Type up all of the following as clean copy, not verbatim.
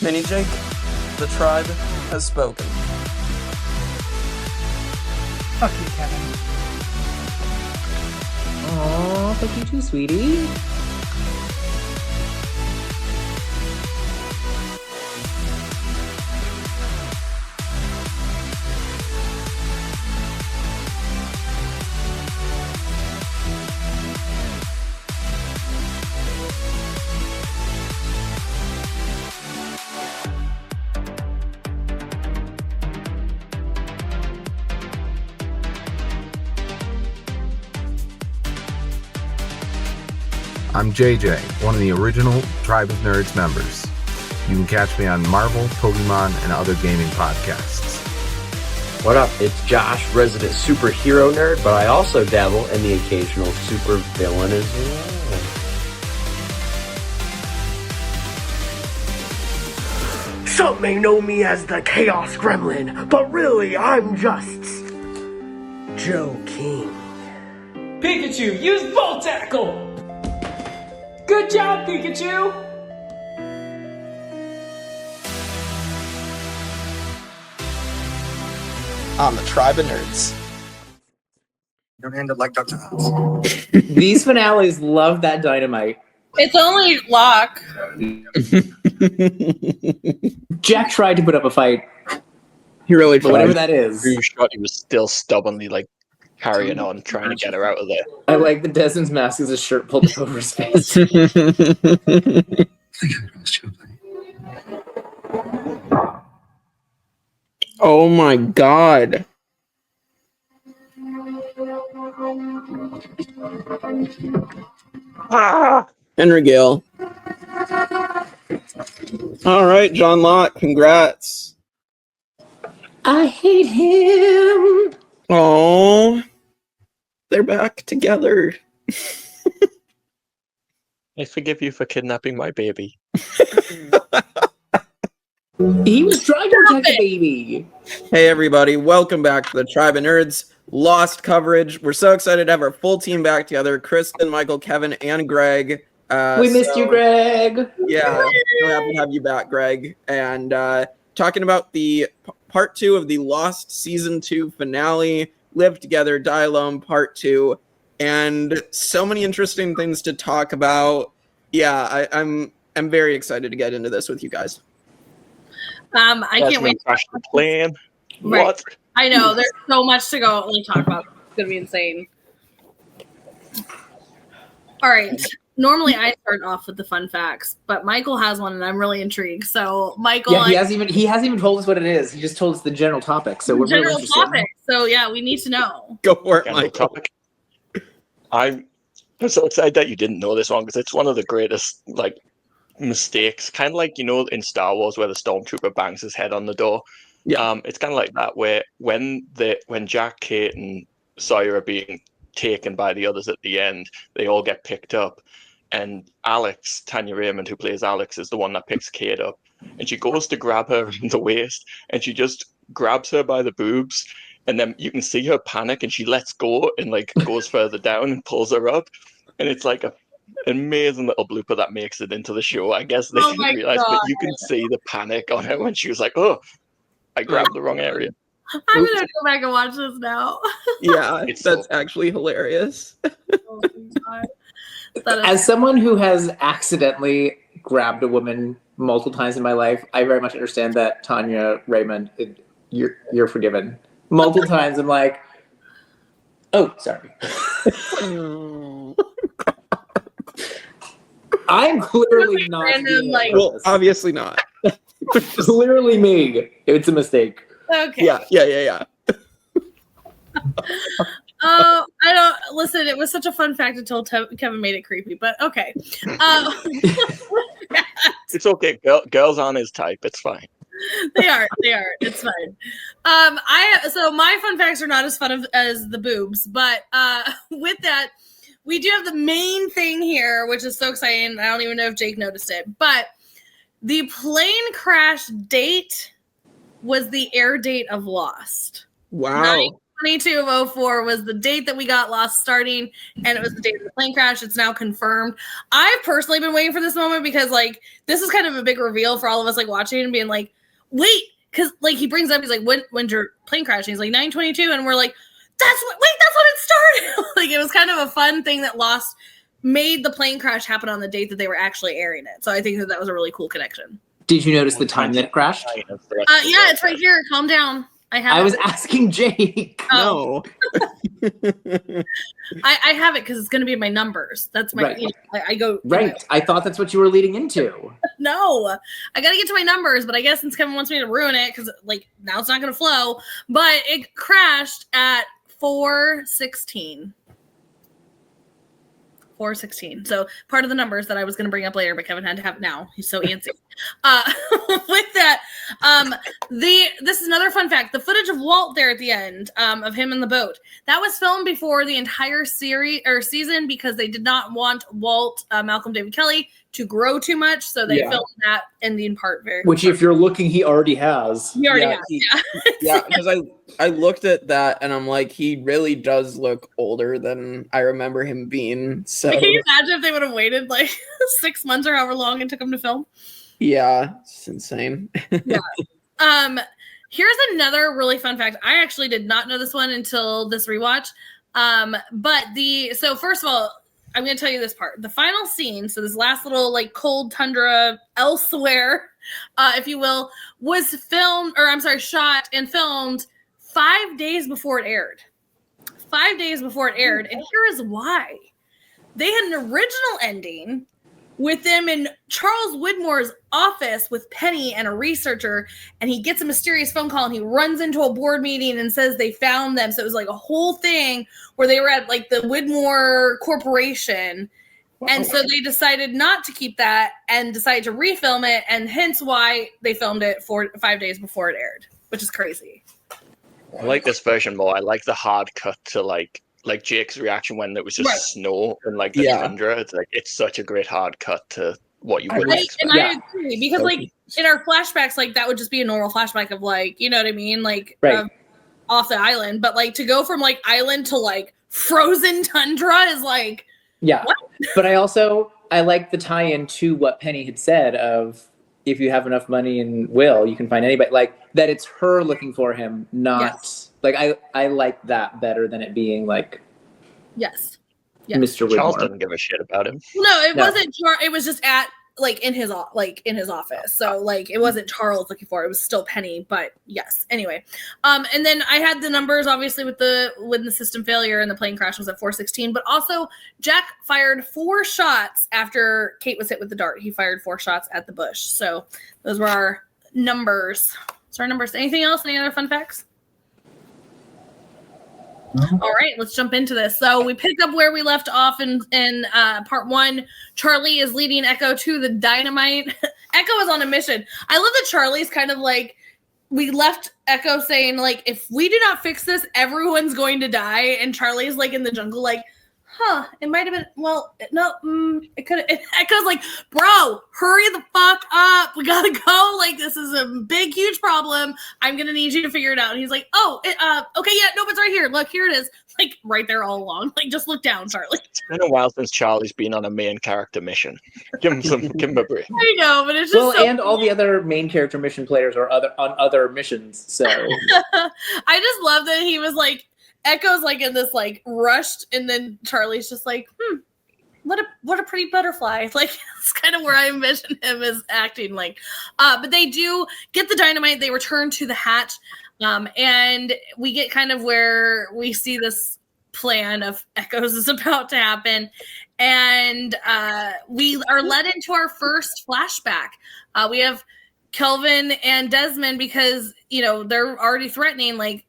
Penny Jake, the tribe has spoken. Fuck you, Kevin. Aw, fuck you too, sweetie. I'm JJ, one of the original Tribe of Nerds members. You can catch me on Marvel, Pokemon, and other gaming podcasts. What up? It's Josh, resident superhero nerd, but I also dabble in the occasional super villain as well. Some may know me as the Chaos Gremlin, but really I'm just Joe King. Pikachu, use Volt Tackle! Good job, Pikachu! On the Tribe of Nerds. Don't end it like DuckTales. These finales love that dynamite. It's only Locke. Jack tried to put up a fight. He really tried. Whatever that is. He was still stubbornly carrying on, trying to get her out of there. I like that Desmond's mask is a shirt pulled over his face. Oh my god. Henry Gale. All right, John Locke, congrats. I hate him. Oh, they're back together. I forgive you for kidnapping my baby. He was trying to protect the baby. Hey, everybody. Welcome back to the Tribe of Nerds Lost coverage. We're so excited to have our full team back together. Kristen, Michael, Kevin, and Greg. We missed you, Greg. Yeah, so happy to have you back, Greg. And talking about the part 2 of the Lost Season 2 finale, Live Together, Die Alone, part 2. And so many interesting things to talk about. Yeah, I'm very excited to get into this with you guys. I can't wait. Crash the plan. Right. What? I know. There's so much to go talk about. It's gonna be insane. All right. Normally I start off with the fun facts, but Michael has one, and I'm really intrigued. So, Michael, he hasn't even told us what it is. He just told us the general topic. So we're general really topic. So yeah, we need to know. Go for it, General Michael. topic. I'm so excited that you didn't know this one because it's one of the greatest mistakes. Kind of like in Star Wars where the stormtrooper bangs his head on the door. Yeah. It's kind of like that where when Jack, Kate, and Sawyer are being taken by the others at the end, they all get picked up. And Alex, Tanya Raymond, who plays Alex, is the one that picks Kate up. And she goes to grab her in the waist, and she just grabs her by the boobs. And then you can see her panic, and she lets go and goes further down and pulls her up. And it's like an amazing little blooper that makes it into the show. I guess they didn't realize, but you can see the panic on her when she was like, "Oh, I grabbed the wrong area." I'm gonna go back and watch this now. Yeah, that's actually hilarious. Oh my God. As someone who has accidentally grabbed a woman multiple times in my life, I very much understand that, Tanya Raymond. You're forgiven. Multiple times, I'm like, oh, sorry. I'm clearly not. Random, Well, obviously not. Clearly me. It's a mistake. Okay. Yeah. I don't listen. It was such a fun fact until Kevin made it creepy, but okay. It's okay. Girls on his type. It's fine. They are. It's fine. So my fun facts are not as fun as the boobs, but with that, we do have the main thing here, which is so exciting. I don't even know if Jake noticed it, but the plane crash date was the air date of Lost. Wow. 22 of 04 was the date that we got Lost starting, and it was the date of the plane crash. It's now confirmed. I've personally been waiting for this moment because, like, this is kind of a big reveal for all of us, like, watching and being like, wait, because, like, he brings up, he's like, when's your plane crash? And he's like, 9/22, and we're like, that's when it started. Like, it was kind of a fun thing that Lost made the plane crash happen on the date that they were actually airing it. So I think that was a really cool connection. Did you notice the time that it crashed? Yeah, it's right here. Calm down. I was asking Jake. Oh. No. I have it because it's going to be in my numbers. That's my. Right. You know, I go. Right. I thought that's what you were leading into. No, I got to get to my numbers, but I guess since Kevin wants me to ruin it because like now it's not going to flow. But it crashed at 4:16. 4:16. So part of the numbers that I was going to bring up later, but Kevin had to have it now. He's so antsy. With that, this is another fun fact. The footage of Walt there at the end, of him in the boat, that was filmed before the entire series or season because they did not want Walt, Malcolm David Kelly, to grow too much. So they filmed that ending part very. Which, if you're looking, he already has. He already has. Yeah, because I looked at that and I'm like, he really does look older than I remember him being. So can you imagine if they would have waited like 6 months or however long it took him to film? Yeah, it's insane. Yeah. Here's another really fun fact. I actually did not know this one until this rewatch. So first of all, I'm going to tell you this part. The final scene, so this last little like cold tundra elsewhere, if you will, was shot and filmed 5 days before it aired. 5 days before it aired. And here is why. They had an original ending with them in Charles Widmore's office with Penny and a researcher, and he gets a mysterious phone call and he runs into a board meeting and says they found them. So it was like a whole thing where they were at like the Widmore Corporation. Wow. And so they decided not to keep that and decided to refilm it, and hence why they filmed it 5 days before it aired, which is crazy. I like this version more. I like the hard cut to like Jake's reaction when it was just snow and like the tundra. It's like it's such a great hard cut to what you would expect. And I agree because like in our flashbacks, like that would just be a normal flashback of like, you know what I mean, like off the island. But like to go from like island to like frozen tundra is like what? But I like the tie-in to what Penny had said of if you have enough money and will, you can find anybody. Like that it's her looking for him, not like I like that better than it being like Mr. Widmore. Charles doesn't give a shit about him. No, it wasn't. It was just at like in his office. So like it wasn't Charles looking for it. It was still Penny. But yes. Anyway, and then I had the numbers obviously when the system failure and the plane crash was at 4:16. But also Jack fired 4 shots after Kate was hit with the dart. He fired 4 shots at the bush. So those were our numbers. Anything else? Any other fun facts? All right, let's jump into this. So we pick up where we left off in part 1. Charlie is leading Echo to the dynamite. Echo is on a mission. I love that Charlie's kind of like, we left Echo saying like, if we do not fix this, everyone's going to die. And Charlie's like in the jungle like, it might have been, well, no, it could have. Echo's like, bro, hurry the fuck up. We gotta go. Like, this is a big, huge problem. I'm gonna need you to figure it out. And he's like, okay, yeah, no, it's right here. Look, here it is. Like, right there all along. Like, just look down, Charlie. It's been a while since Charlie's been on a main character mission. Give him a break. I know, but it's just and all the other main character mission players are on other missions, so. I just love that he was like, Echo's like in this like rushed, and then Charlie's just like, what a pretty butterfly. Like it's kind of where I envision him as acting like. But they do get the dynamite. They return to the hatch, and we get kind of where we see this plan of Echo's is about to happen, and we are led into our first flashback. We have Kelvin and Desmond because they're already threatening like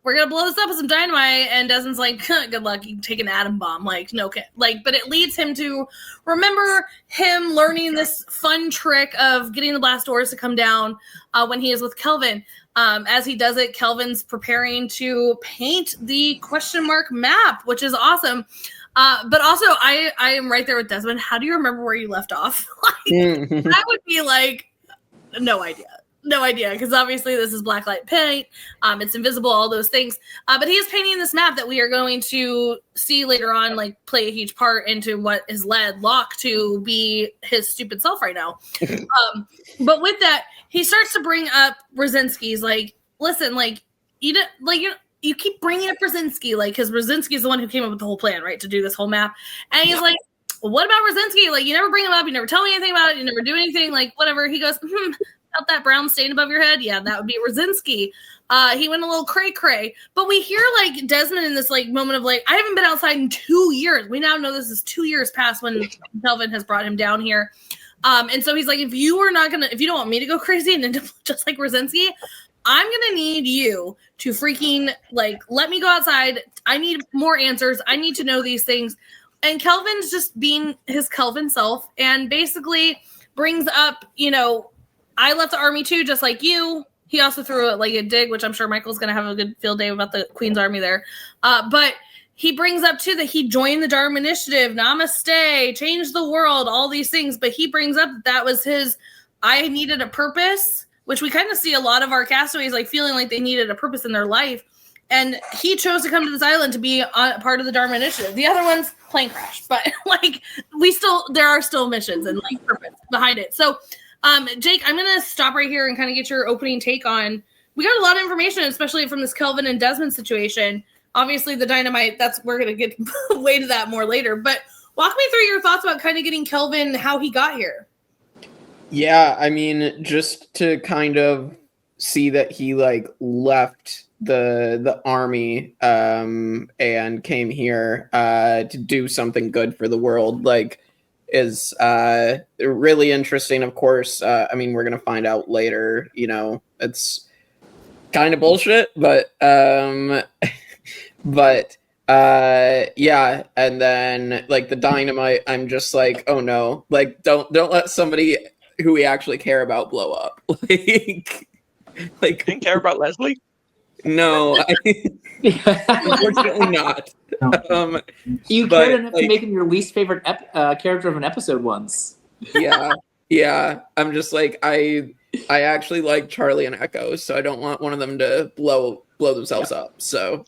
we're gonna blow this up with some dynamite, and Desmond's like, good luck, you can take an atom bomb. Like, no, but it leads him to remember him learning this fun trick of getting the blast doors to come down when he is with Kelvin. As he does it, Kelvin's preparing to paint the question mark map, which is awesome. But also, I am right there with Desmond. How do you remember where you left off? That would be like, no idea. no idea, because obviously this is blacklight paint. It's invisible, all those things. But he is painting this map that we are going to see later on, like play a huge part into what has led Locke to be his stupid self right now. But with that, he starts to bring up Brzezinski's like, listen, like you keep bringing up Brzezinski, like, because Brzezinski is the one who came up with the whole plan, right, to do this whole map. And he's like, what about Brzezinski? Like, you never bring him up, you never tell me anything about it, you never do anything, like, whatever. He goes, about that brown stain above your head? Yeah, that would be Brzezinski. He went a little cray-cray. But we hear, like, Desmond in this, like, moment of, like, I haven't been outside in 2 years. We now know this is 2 years past when Kelvin has brought him down here. And so he's like, if you don't want me to go crazy and then just like Brzezinski, I'm going to need you to freaking, like, let me go outside. I need more answers. I need to know these things. And Kelvin's just being his Kelvin self and basically brings up, I left the army too, just like you. He also threw a dig, which I'm sure Michael's going to have a good field day about the Queen's Army there. But he brings up too that he joined the Dharma Initiative, Namaste, change the world, all these things. But he brings up that was his, I needed a purpose, which we kind of see a lot of our castaways like feeling like they needed a purpose in their life. And he chose to come to this island to be part of the Dharma Initiative. The other one's plane crash, but like there are still missions and like purpose behind it. So, Jake, I'm going to stop right here and kind of get your opening take on, we got a lot of information, especially from this Kelvin and Desmond situation. Obviously the dynamite, we're going to get way to that more later, but walk me through your thoughts about kind of getting Kelvin, how he got here. Yeah, I mean, just to kind of see that he like left the army and came here to do something good for the world, like, is really interesting. Of course, I mean, we're gonna find out later, it's kind of bullshit, but yeah. And then like the dynamite, I'm just like, oh no, like don't let somebody who we actually care about blow up. like didn't care about Leslie. No, unfortunately not. You cared enough to make him your least favorite character of an episode once. Yeah. I'm just like, I actually like Charlie and Echo, so I don't want one of them to blow themselves up. So,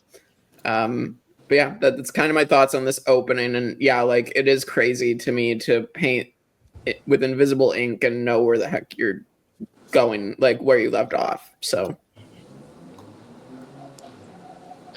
but yeah, that's kind of my thoughts on this opening. And yeah, like it is crazy to me to paint it with invisible ink and know where the heck you're going, like where you left off. So.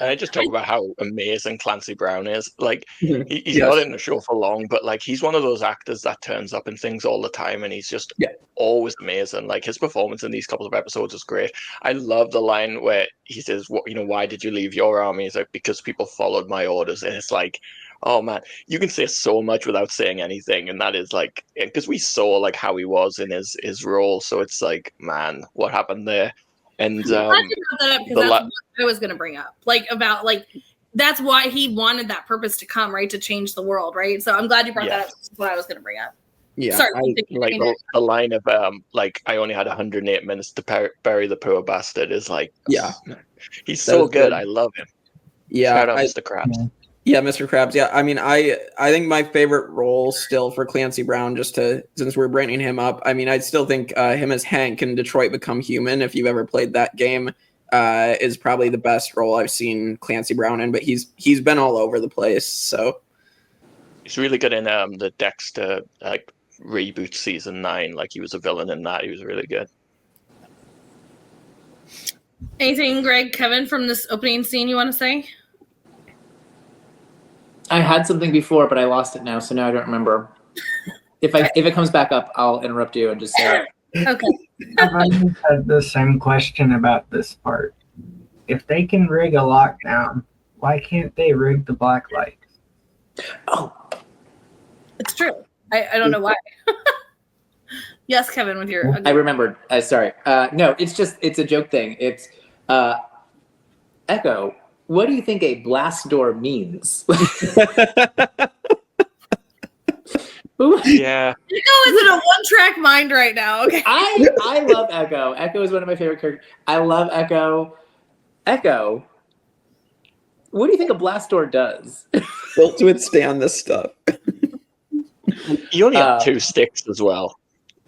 And I just talk about how amazing Clancy Brown is. Like, he's not in the show for long, but like he's one of those actors that turns up in things all the time, and he's just always amazing. Like his performance in these couple of episodes is great. I love the line where he says, why did you leave your army? He's like, because people followed my orders. And it's like, oh man, you can say so much without saying anything, and that is like, because we saw like how he was in his role. So it's like, man, what happened there? And that's what I was going to bring up, like about like that's why he wanted that purpose to come, right, to change the world, right? So I'm glad you brought that up. That's what I was going to bring up. Yeah, sorry. Like the line of like I only had 108 minutes to bury the poor bastard is like, he's so good. I love him. Yeah, shout out Mr. Krabs. Yeah, Mr. Krabs. Yeah, I mean, I think my favorite role still for Clancy Brown, since we're bringing him up, I mean, I still think him as Hank in Detroit Become Human, if you've ever played that game, is probably the best role I've seen Clancy Brown in. But he's been all over the place. So he's really good in the Dexter like reboot season 9. Like he was a villain in that. He was really good. Anything, Greg, Kevin, from this opening scene you want to say? I had something before, but I lost it now, so now I don't remember. If it comes back up, I'll interrupt you and just say it. Okay. I had the same question about this part. If they can rig a lockdown, why can't they rig the black light? Oh, it's true. I don't know why. Yes, Kevin, with your. I remembered. Sorry. No, it's a joke thing. It's Echo. What do you think a blast door means? Yeah. Echo is in a one-track mind right now. Okay. I love Echo. Echo is one of my favorite characters. I love Echo. Echo, what do you think a blast door does? Built to withstand this stuff. You only have 2 sticks as well.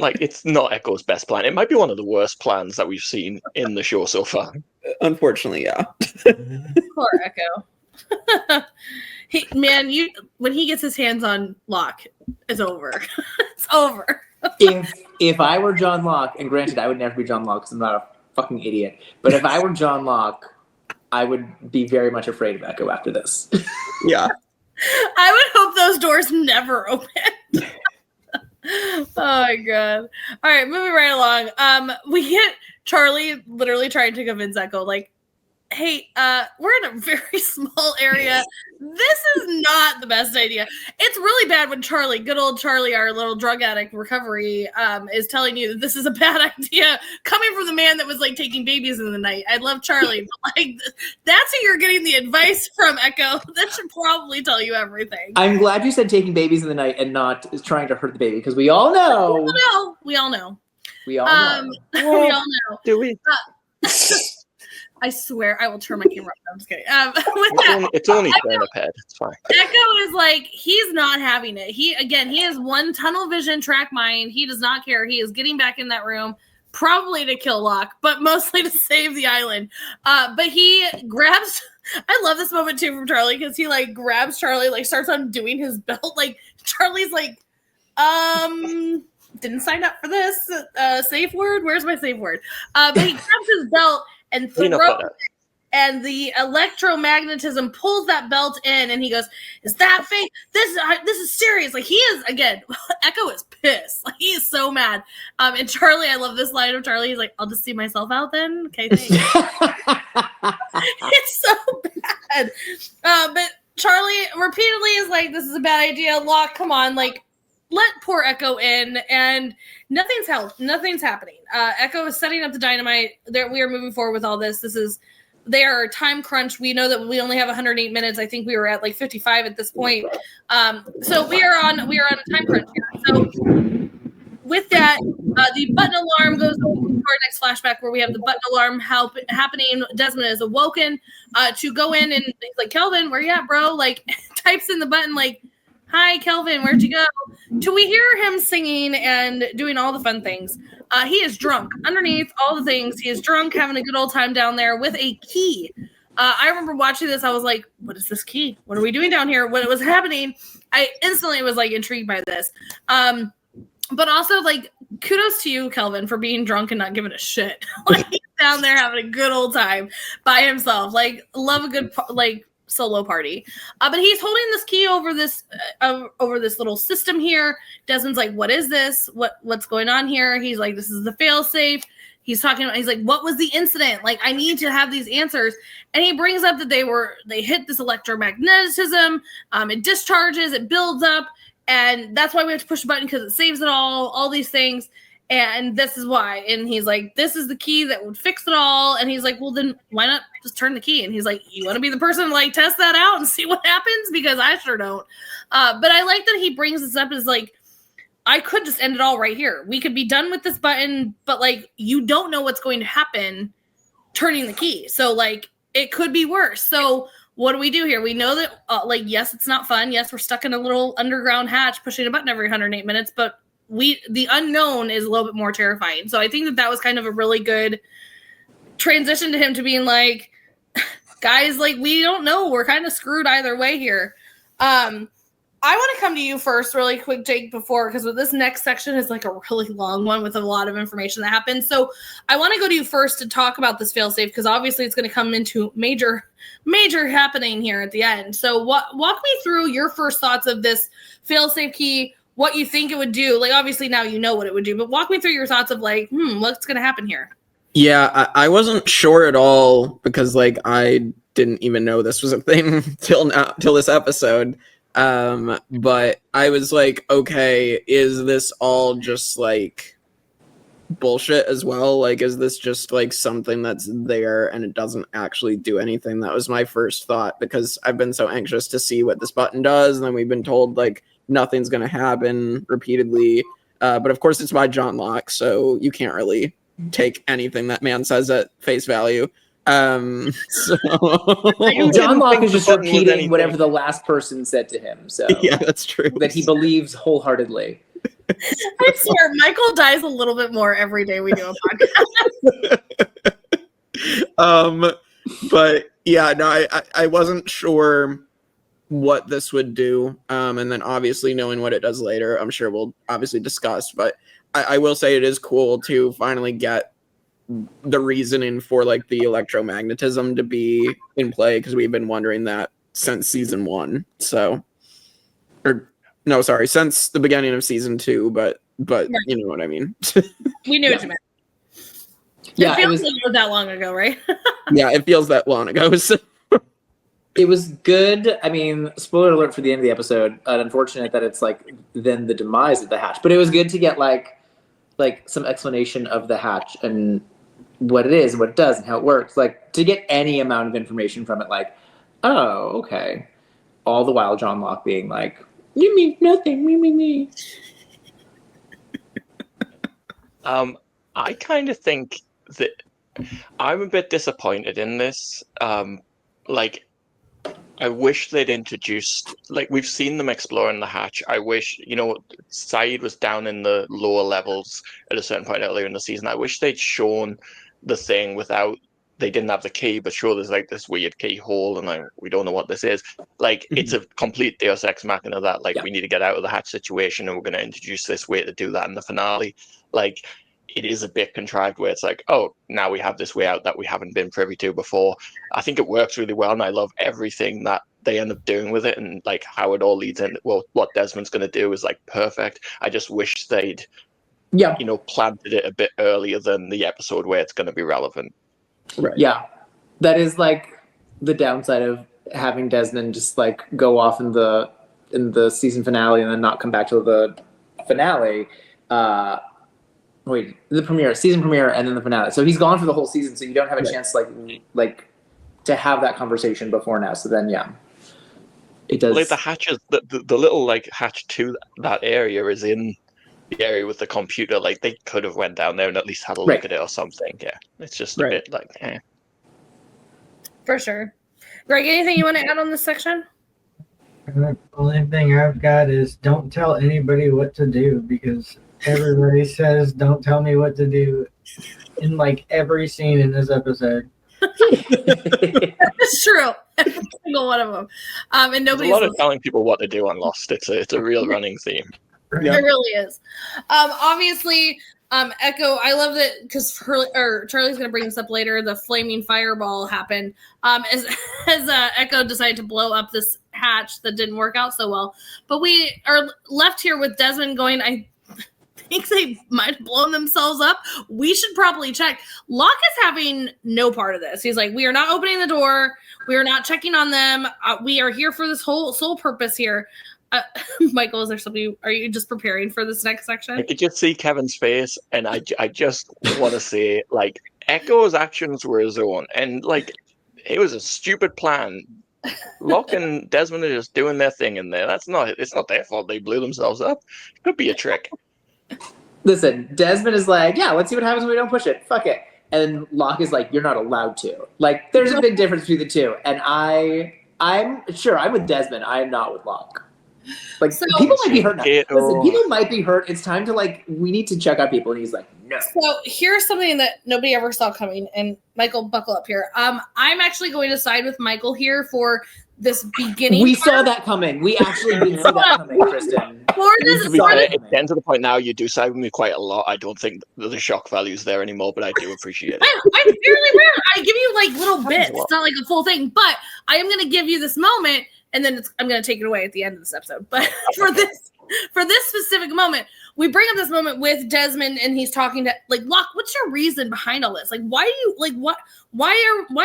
Like, it's not Echo's best plan. It might be one of the worst plans that we've seen in the show so far. Unfortunately, yeah. Poor Echo. When he gets his hands on Locke, it's over. It's over. If I were John Locke, and granted, I would never be John Locke because I'm not a fucking idiot, but if I were John Locke, I would be very much afraid of Echo after this. Yeah. I would hope those doors never open. Oh my god. All right, moving right along. We get Charlie literally trying to convince Echo, like, hey, we're in a very small area. This is not the best idea. It's really bad when Charlie, good old Charlie, our little drug addict recovery, is telling you that this is a bad idea coming from the man that was like taking babies in the night. I love Charlie, but like that's who you're getting the advice from, Echo. That should probably tell you everything. I'm glad you said taking babies in the night and not trying to hurt the baby, because we all know. We all know. We all know. We all know. Do we? I swear I will turn my camera off. I'm just kidding. It's only turnip head. It's fine. Echo is like, he's not having it. He has one tunnel vision track mind. He does not care. He is getting back in that room, probably to kill Locke, but mostly to save the island. But he grabs, I love this moment too from Charlie, because he like grabs Charlie, like starts undoing his belt. Like Charlie's like, didn't sign up for this. Safe word? Where's my safe word? But he grabs his belt and throws it, and the electromagnetism pulls that belt in, and he goes, "Is that fake? This is serious." Like, he is, again, Echo is pissed. Like, he is so mad. And Charlie, I love this line of Charlie. He's like, "I'll just see myself out then." Okay, thanks. It's so bad. But Charlie repeatedly is like, "This is a bad idea. Locke, come on, like, let poor Echo in," and nothing's happening. Echo is setting up the dynamite. We are moving forward with all this. They are time crunch. We know that we only have 108 minutes. I think we were at like 55 at this point. So we are on a time crunch here. So with that, the button alarm goes to our next flashback, where we have the button alarm happening. Desmond is awoken to go in, and he's like, "Kelvin, where you at, bro?" Like, types in the button like, "Hi, Kelvin, where'd you go?" Do we hear him singing and doing all the fun things? He is drunk. Underneath all the things, he is drunk, having a good old time down there with a key. I remember watching this. I was like, what is this key? What are we doing down here? When it was happening, I instantly was like intrigued by this. But also, like, kudos to you, Kelvin, for being drunk and not giving a shit. Like, he's down there having a good old time by himself. Like, love a good, like, solo party. But he's holding this key over this little system here. Desmond's like, what is this? What's going on here? He's like, this is the failsafe. He's like, what was the incident? Like, I need to have these answers. And he brings up that they hit this electromagnetism. It discharges, it builds up, and that's why we have to push a button, because it saves it all these things. And this is why. And he's like, this is the key that would fix it all. And he's like, well, then why not just turn the key? And he's like, you want to be the person to like test that out and see what happens? Because I sure don't. But I like that he brings this up as like, I could just end it all right here. We could be done with this button, but like, you don't know what's going to happen turning the key. So like, it could be worse. So what do we do here? We know that like, yes, it's not fun. Yes, we're stuck in a little underground hatch pushing a button every 108 minutes, but the unknown is a little bit more terrifying. So I think that was kind of a really good transition to him to being like, guys, like, we don't know. We're kind of screwed either way here. I want to come to you first really quick, Jake, because this next section is like a really long one with a lot of information that happens. So I want to go to you first to talk about this failsafe, because obviously it's going to come into major happening here at the end. So walk me through your first thoughts of this failsafe key, what you think it would do. Like, obviously now you know what it would do, but walk me through your thoughts of like, what's going to happen here? Yeah, I wasn't sure at all, because like I didn't even know this was a thing till this episode. But I was like, okay, is this all just like bullshit as well? Like, is this just like something that's there and it doesn't actually do anything? That was my first thought, because I've been so anxious to see what this button does, and then we've been told like nothing's going to happen repeatedly. But of course it's by John Locke, so you can't really take anything that man says at face value. So John Locke is just repeating whatever the last person said to him. So yeah, that's true. That he believes wholeheartedly. I swear, Michael dies a little bit more every day we do a podcast. But yeah, no, I wasn't sure what this would do. And then obviously knowing what it does later, I'm sure we'll obviously discuss. But I will say it is cool to finally get the reasoning for like the electromagnetism to be in play, because we've been wondering that since season 1. So, or no, sorry, since the beginning of season 2. But right. You know what I mean. We knew what you meant. Yeah, it feels like it was that long ago, right? Yeah, it feels that long ago. It was good. I mean, spoiler alert for the end of the episode. Unfortunate that it's like then the demise of the hatch. But it was good to get like some explanation of the hatch and what it is and what it does and how it works. Like to get any amount of information from it, like, oh, okay. All the while John Locke being like, you mean nothing, me. I kind of think that I'm a bit disappointed in this. Like, I wish they'd introduced, like, we've seen them exploring the hatch. I wish, Saeed was down in the lower levels at a certain point earlier in the season. I wish they'd shown the thing without, they didn't have the key, but sure, there's like this weird keyhole and we don't know what this is. Like, it's a complete Deus Ex Machina that, like, we need to get out of the hatch situation and we're going to introduce this way to do that in the finale. Like, it is a bit contrived where it's like, oh, now we have this way out that we haven't been privy to before. I think it works really well, and I love everything that they end up doing with it, and like how it all leads in. Well, what Desmond's going to do is like perfect. I just wish they'd, planted it a bit earlier than the episode where it's going to be relevant. Right. Yeah, that is like the downside of having Desmond just like go off in the season finale and then not come back to the finale. The season premiere, and then the finale. So he's gone for the whole season, so you don't have a chance like to have that conversation before now. So then, it does. Like the hatches, the little like hatch to that area is in the area with the computer. Like they could have went down there and at least had a look at it or something. Yeah, it's just a bit like, For sure. Greg, anything you want to add on this section? The only thing I've got is don't tell anybody what to do, because everybody says don't tell me what to do in like every scene in this episode. It's true. Every single one of them. And nobody's a lot of telling people what to do on Lost. It's a real running theme. It really is. Obviously, Echo, I love that because Charlie's going to bring this up later. The flaming fireball happened as Echo decided to blow up this hatch that didn't work out so well. But we are left here with Desmond going, I think they might have blown themselves up. We should probably check. Locke is having no part of this. He's like, we are not opening the door. We are not checking on them. We are here for this whole sole purpose here. Michael, is there something? Are you just preparing for this next section? I could just see Kevin's face, and I just want to say, like, Echo's actions were his own, and like, it was a stupid plan. Locke and Desmond are just doing their thing in there. It's not their fault they blew themselves up. It could be a trick. Listen, Desmond is like, yeah, let's see what happens when we don't push it. Fuck it. And Locke is like, you're not allowed to. Like, there's a big difference between the two. And I'm with Desmond. I am not with Locke. Like, people might be hurt now. Listen, people might be hurt. It's time to, like, we need to check on people. And he's like, no. So here's something that nobody ever saw coming. And Michael, buckle up here. I'm actually going to side with Michael here for this beginning. We saw that coming. We actually did see that coming, Kristen. It's getting to the point now you do side with me quite a lot. I don't think the shock value is there anymore, but I do appreciate it. I barely ran. I give you like little bits. It's not like a full thing, but I am going to give you this moment, and then I'm going to take it away at the end of this episode. But for this specific moment, we bring up this moment with Desmond, and he's talking to like Locke. What's your reason behind all this? Like, why do you like what? Why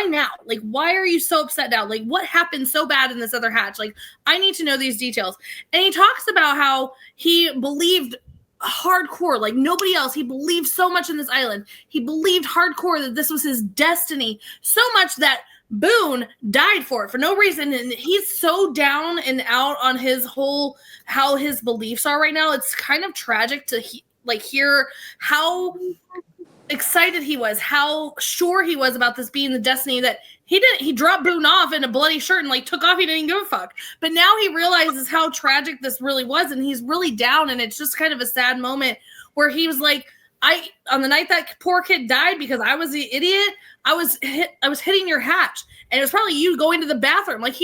now? Like, why are you so upset now? Like, what happened so bad in this other hatch? Like, I need to know these details. And he talks about how he believed hardcore, like nobody else. He believed so much in this island. He believed hardcore that this was his destiny, so much that Boone died for it for no reason. And he's so down and out on his whole, how his beliefs are right now. It's kind of tragic to hear how excited he was, how sure he was about this being the destiny that He dropped Boone off in a bloody shirt and like took off. He didn't give a fuck. But now he realizes how tragic this really was, and he's really down. And it's just kind of a sad moment where he was like, on the night that poor kid died because I was the idiot, I was hitting your hatch, and it was probably you going to the bathroom. Like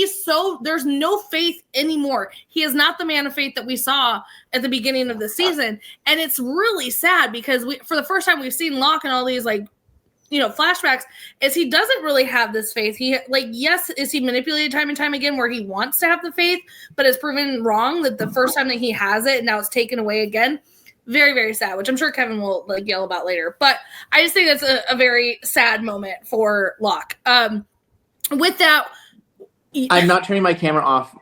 there's no faith anymore. He is not the man of faith that we saw at the beginning of the season, and it's really sad because for the first time we've seen Locke in all these like, flashbacks, is he doesn't really have this faith. He yes, is he manipulated time and time again where he wants to have the faith, but it's proven wrong that the first time that he has it, now it's taken away again. Very, very sad, which I'm sure Kevin will like yell about later. But I just think that's a very sad moment for Locke. With that, I'm not turning my camera off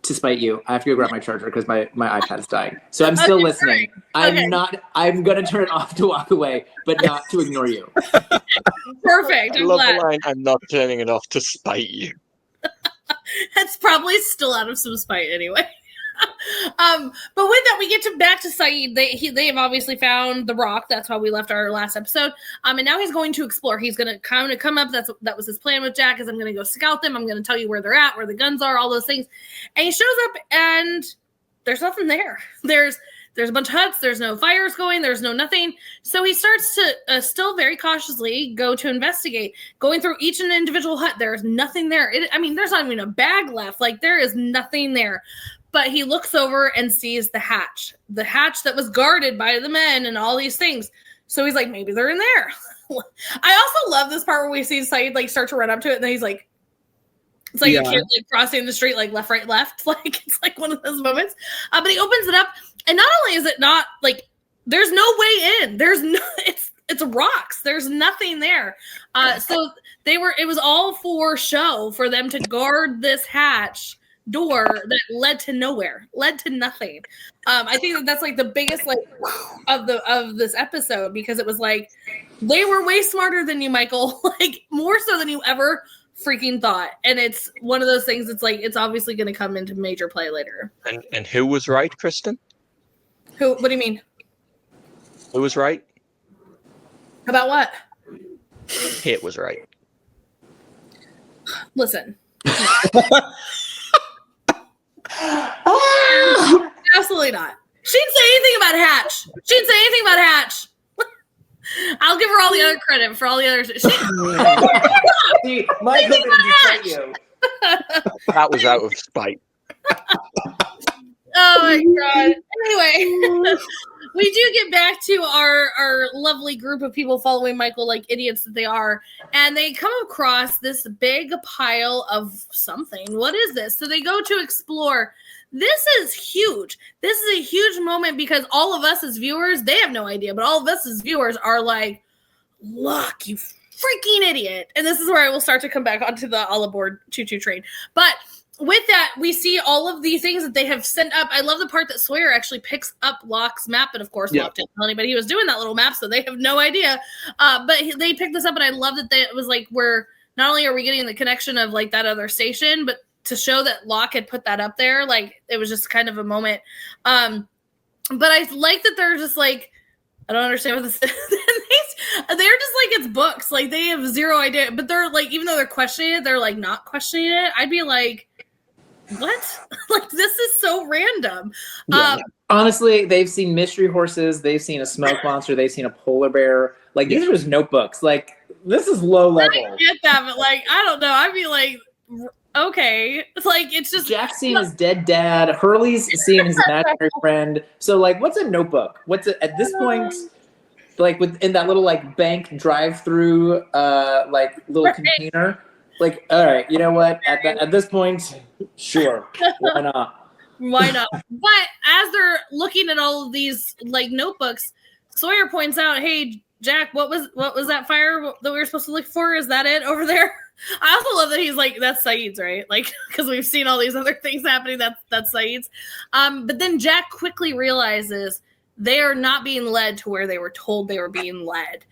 to spite you. I have to go grab my charger because my iPad's dying. So I'm still listening. Right. I'm going to turn it off to walk away, but not to ignore you. Perfect. I love the line, I'm not turning it off to spite you. That's probably still out of some spite anyway. But with that, we get back to Saeed. They have obviously found the rock. That's how we left our last episode. And now he's going to explore. He's going to kind of come up. That was his plan with Jack. Is I'm going to go scout them. I'm going to tell you where they're at, where the guns are, all those things. And he shows up, and there's nothing there. There's a bunch of huts. There's no fires going. There's no nothing. So he starts to still very cautiously go to investigate, going through each and individual hut. There's nothing there. There's not even a bag left. Like there is nothing there. But he looks over and sees the hatch that was guarded by the men and all these things. So he's like, maybe they're in there. I also love this part where we see Saeed like start to run up to it, and then he's like, it's like a kid like crossing the street, like left, right, left. Like it's like one of those moments. But he opens it up, and not only is it not like there's no way in. There's no. It's rocks. There's nothing there. So it was all for show for them to guard this hatch door that led to nowhere, led to nothing. I think that's like the biggest like of this episode, because it was like they were way smarter than you, Michael, like more so than you ever freaking thought. And it's one of those things. It's like it's obviously going to come into major play later. And who was right, Kristen? Who? What do you mean? Who was right? About what? Kate was right. Listen. Absolutely not. She didn't say anything about Hatch. I'll give her all the other credit for all the other. See, Michael didn't fight you. That was out of spite. Oh my god. Anyway, we do get back to our lovely group of people following Michael like idiots that they are, and they come across this big pile of something. What is this? So they go to explore. This is huge. This is a huge moment because all of us as viewers, they have no idea, but all of us as viewers are like, look, you freaking idiot. And this is where I will start to come back onto the all aboard choo-choo train. But with that, we see all of the things that they have sent up. I love the part that Sawyer actually picks up Locke's map, and of course, Locke didn't tell anybody he was doing that little map, so they have no idea. But they picked this up, and I love that it was like we're not only are we getting the connection of like that other station, but to show that Locke had put that up there, like it was just kind of a moment. But I like that they're just like, I don't understand what this is. They're just like, it's books. Like they have zero idea, but they're like, even though they're questioning it, they're like not questioning it. I'd be like, what? Like this is so random. Honestly, they've seen mystery horses, they've seen a smoke monster, they've seen a polar bear. Like these are just notebooks. Like this is low level. I get that, but like I don't know. I'd be like, okay, it's like it's just Jack's seeing his dead dad. Hurley's seeing his imaginary friend. So like, what's a notebook? What's it at this point? Like within that little like bank drive-through, like little container. Like, all right, you know what? At this point, sure, why not? Why not? But as they're looking at all of these like notebooks, Sawyer points out, "Hey, Jack, what was that fire that we were supposed to look for? Is that it over there?" I also love that he's like, "That's Saeed's, right?" Like, because we've seen all these other things happening. That's Saeed's. But then Jack quickly realizes they are not being led to where they were told they were being led.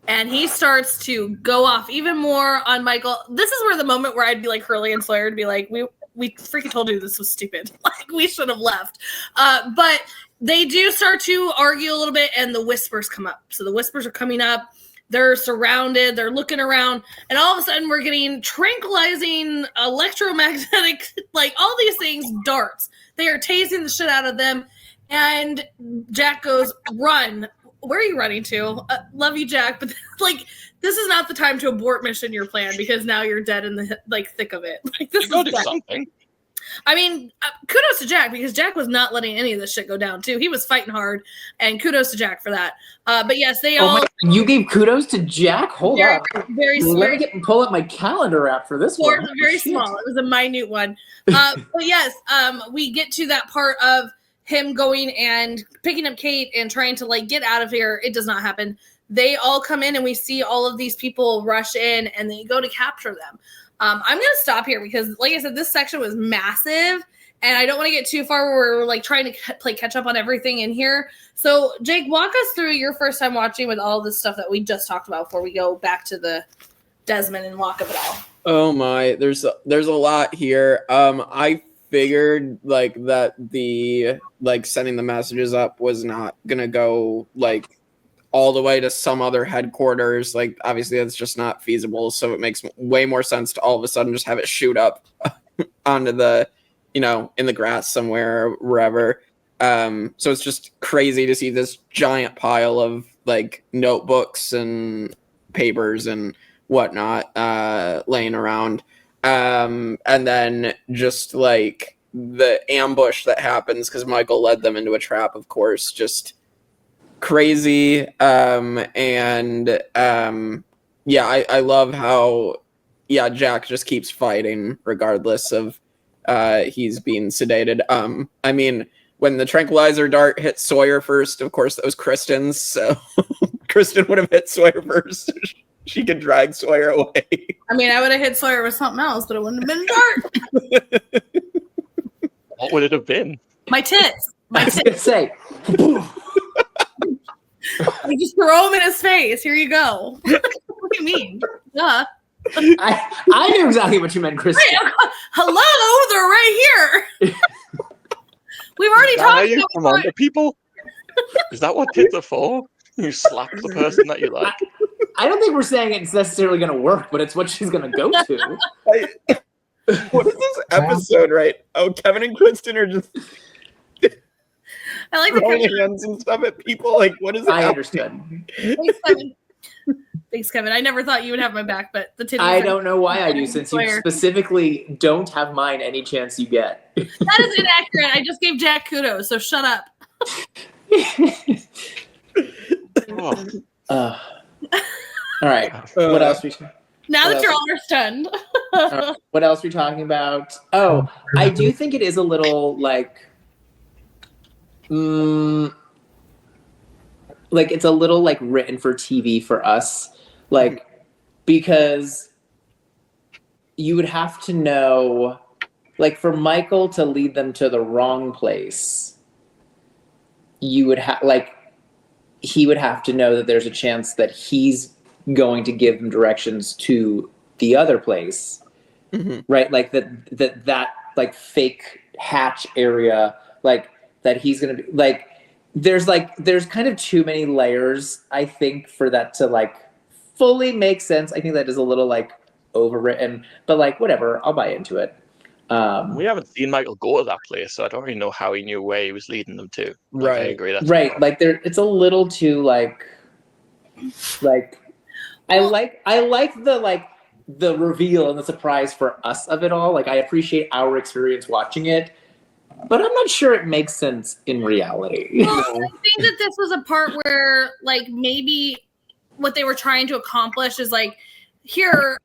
And he starts to go off even more on Michael. This is where the moment where I'd be like Hurley and Sawyer would be like, we freaking told you this was stupid. Like we should have left. But they do start to argue a little bit, and the whispers come up. So the whispers are coming up. They're surrounded, they're looking around, and all of a sudden we're getting tranquilizing electromagnetic, like all these things, darts. They are tasing the shit out of them. And Jack goes, run. Where are you running to? Love you, Jack, but like this is not the time to abort mission your plan because now you're dead in the like thick of it. Like this You gotta is do bad. something. I mean, kudos to Jack because Jack was not letting any of this shit go down too. He was fighting hard, and kudos to Jack for that. But yes, they all. You gave kudos to Jack. Hold very, on. very Let me pull up my calendar app for this one. Very small. It was a minute one. But yes, we get to that part of him going and picking up Kate and trying to like get out of here. It does not happen. They all come in and we see all of these people rush in and they go to capture them. I'm going to stop here because, like I said, this section was massive and I don't want to get too far where we're like trying to play catch up on everything in here. So, Jake, walk us through your first time watching with all this stuff that we just talked about before we go back to the Desmond and lock of it all. Oh my, there's a lot here. I figured like that the like sending the messages up was not gonna go like all the way to some other headquarters. Like obviously that's just not feasible. So it makes way more sense to all of a sudden just have it shoot up onto the, you know, in the grass somewhere or wherever. So it's just crazy to see this giant pile of like notebooks and papers and whatnot laying around. And then just like the ambush that happens because Michael led them into a trap, of course, just crazy. I love how Jack just keeps fighting regardless of he's being sedated. I mean, when the tranquilizer dart hit Sawyer first, of course that was Kristen's, so Kristen would have hit Sawyer first. She could drag Sawyer away. I mean, I would have hit Sawyer with something else, but it wouldn't have been a dart. What would it have been? My tits. I was gonna say. You just throw him in his face. Here you go. What do you mean? Duh. I knew exactly what you meant, Kristen. Right, hello, they're right here. We've already talked Are you about from under people? Is that what tits are for? You slap the person that you like. I don't think we're saying it's necessarily going to work, but it's what she's going to go to. What is this episode, right? Oh, Kevin and Kristen are just I like throwing the hands and stuff at people. Like, what is it? I understood. Thanks, Kevin. Thanks, Kevin. I never thought you would have my back, but the titties. I don't know why I do, since you Sawyer. specifically don't have mine any chance you get. That is inaccurate. I just gave Jack kudos, so shut up. All right. What else? Now that you're all stunned. What else are we talking about? Oh, I do think it is a little like it's a little like written for TV for us, like because you would have to know, like for Michael to lead them to the wrong place, you would have he would have to know that there's a chance that he's going to give them directions to the other place, right? Like that like fake hatch area, like that he's gonna be like. There's kind of too many layers, I think, for that to like fully make sense. I think that is a little like overwritten, but like whatever, I'll buy into it. We haven't seen Michael go to that place, so I don't really know how he knew where he was leading them to. Like, I agree. That's right. Like it's a little too like I like the reveal and the surprise for us of it all. Like I appreciate our experience watching it, but I'm not sure it makes sense in reality. Well, I think that this was a part where like maybe what they were trying to accomplish is like, here's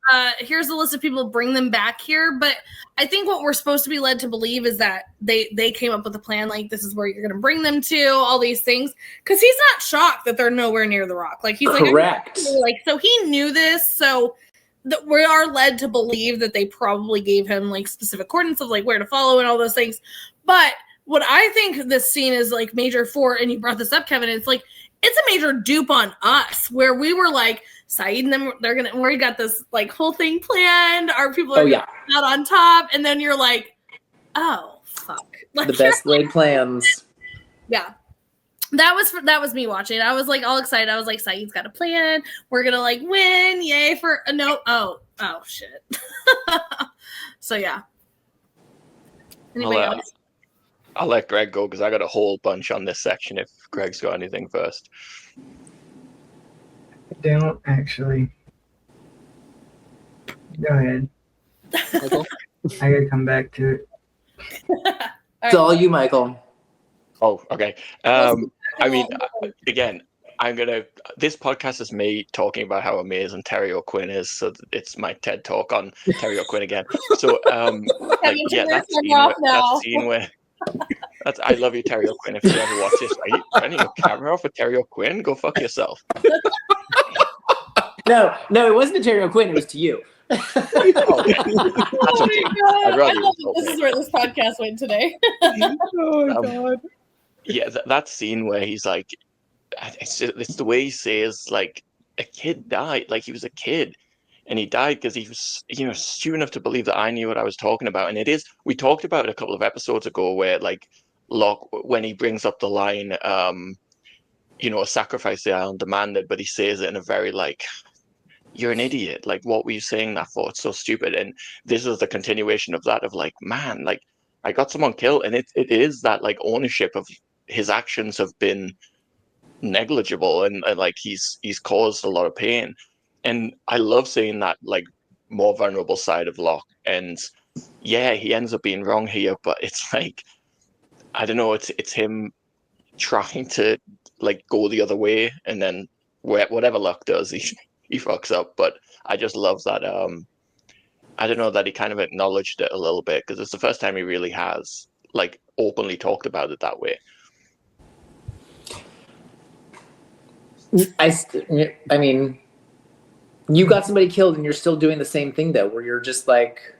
a list of people, bring them back here. But I think what we're supposed to be led to believe is that they came up with a plan, like this is where you're going to bring them to, all these things. Because he's not shocked that they're nowhere near the rock. Like he's correct. Like so he knew this. So that we are led to believe that they probably gave him like specific coordinates of like where to follow and all those things. But what I think this scene is like major for, and you brought this up, Kevin, it's like it's a major dupe on us where we were like, Saeed and them, we got this like whole thing planned. Our people are out on top, and then you're like, oh fuck, like, the best laid plans. Yeah, That was me watching. I was like all excited. I was like, Saeed's got a plan. We're gonna like win. Yay for a no. Oh shit. So yeah. Anybody else? I'll let Greg go because I got a whole bunch on this section if Greg's got anything first. I don't actually. Go ahead. Michael? I gotta come back to it. It's all you, Michael. Oh, okay. I mean, again, this podcast is me talking about how amazing Terry O'Quinn is, so it's my TED talk on Terry O'Quinn again. So, that scene where I love you, Terry O'Quinn. If you ever watch this, are you turning your camera off with Terry O'Quinn? Go fuck yourself. No, it wasn't to Terry O'Quinn. It was to you. Oh my God. I love that this is where this podcast went today. Oh my God. Yeah, that scene where he's like, it's the way he says, like, a kid died. Like, he was a kid. And he died because he was, stupid enough to believe that I knew what I was talking about. And we talked about it a couple of episodes ago where, like, Locke, when he brings up the line, a sacrifice the island demanded, but he says it in a very, like, you're an idiot. Like, what were you saying that for? It's so stupid. And this is the continuation of that, of like, man, like, I got someone killed. And it is that, like, ownership of his actions have been negligible and like he's caused a lot of pain. And I love seeing that, like, more vulnerable side of Locke. And yeah, he ends up being wrong here, but it's like, I don't know, it's him trying to, like, go the other way, and then whatever Locke does, he fucks up. But I just love that, I don't know, that he kind of acknowledged it a little bit, because it's the first time he really has, like, openly talked about it that way. I mean, you got somebody killed and you're still doing the same thing, though, where you're just like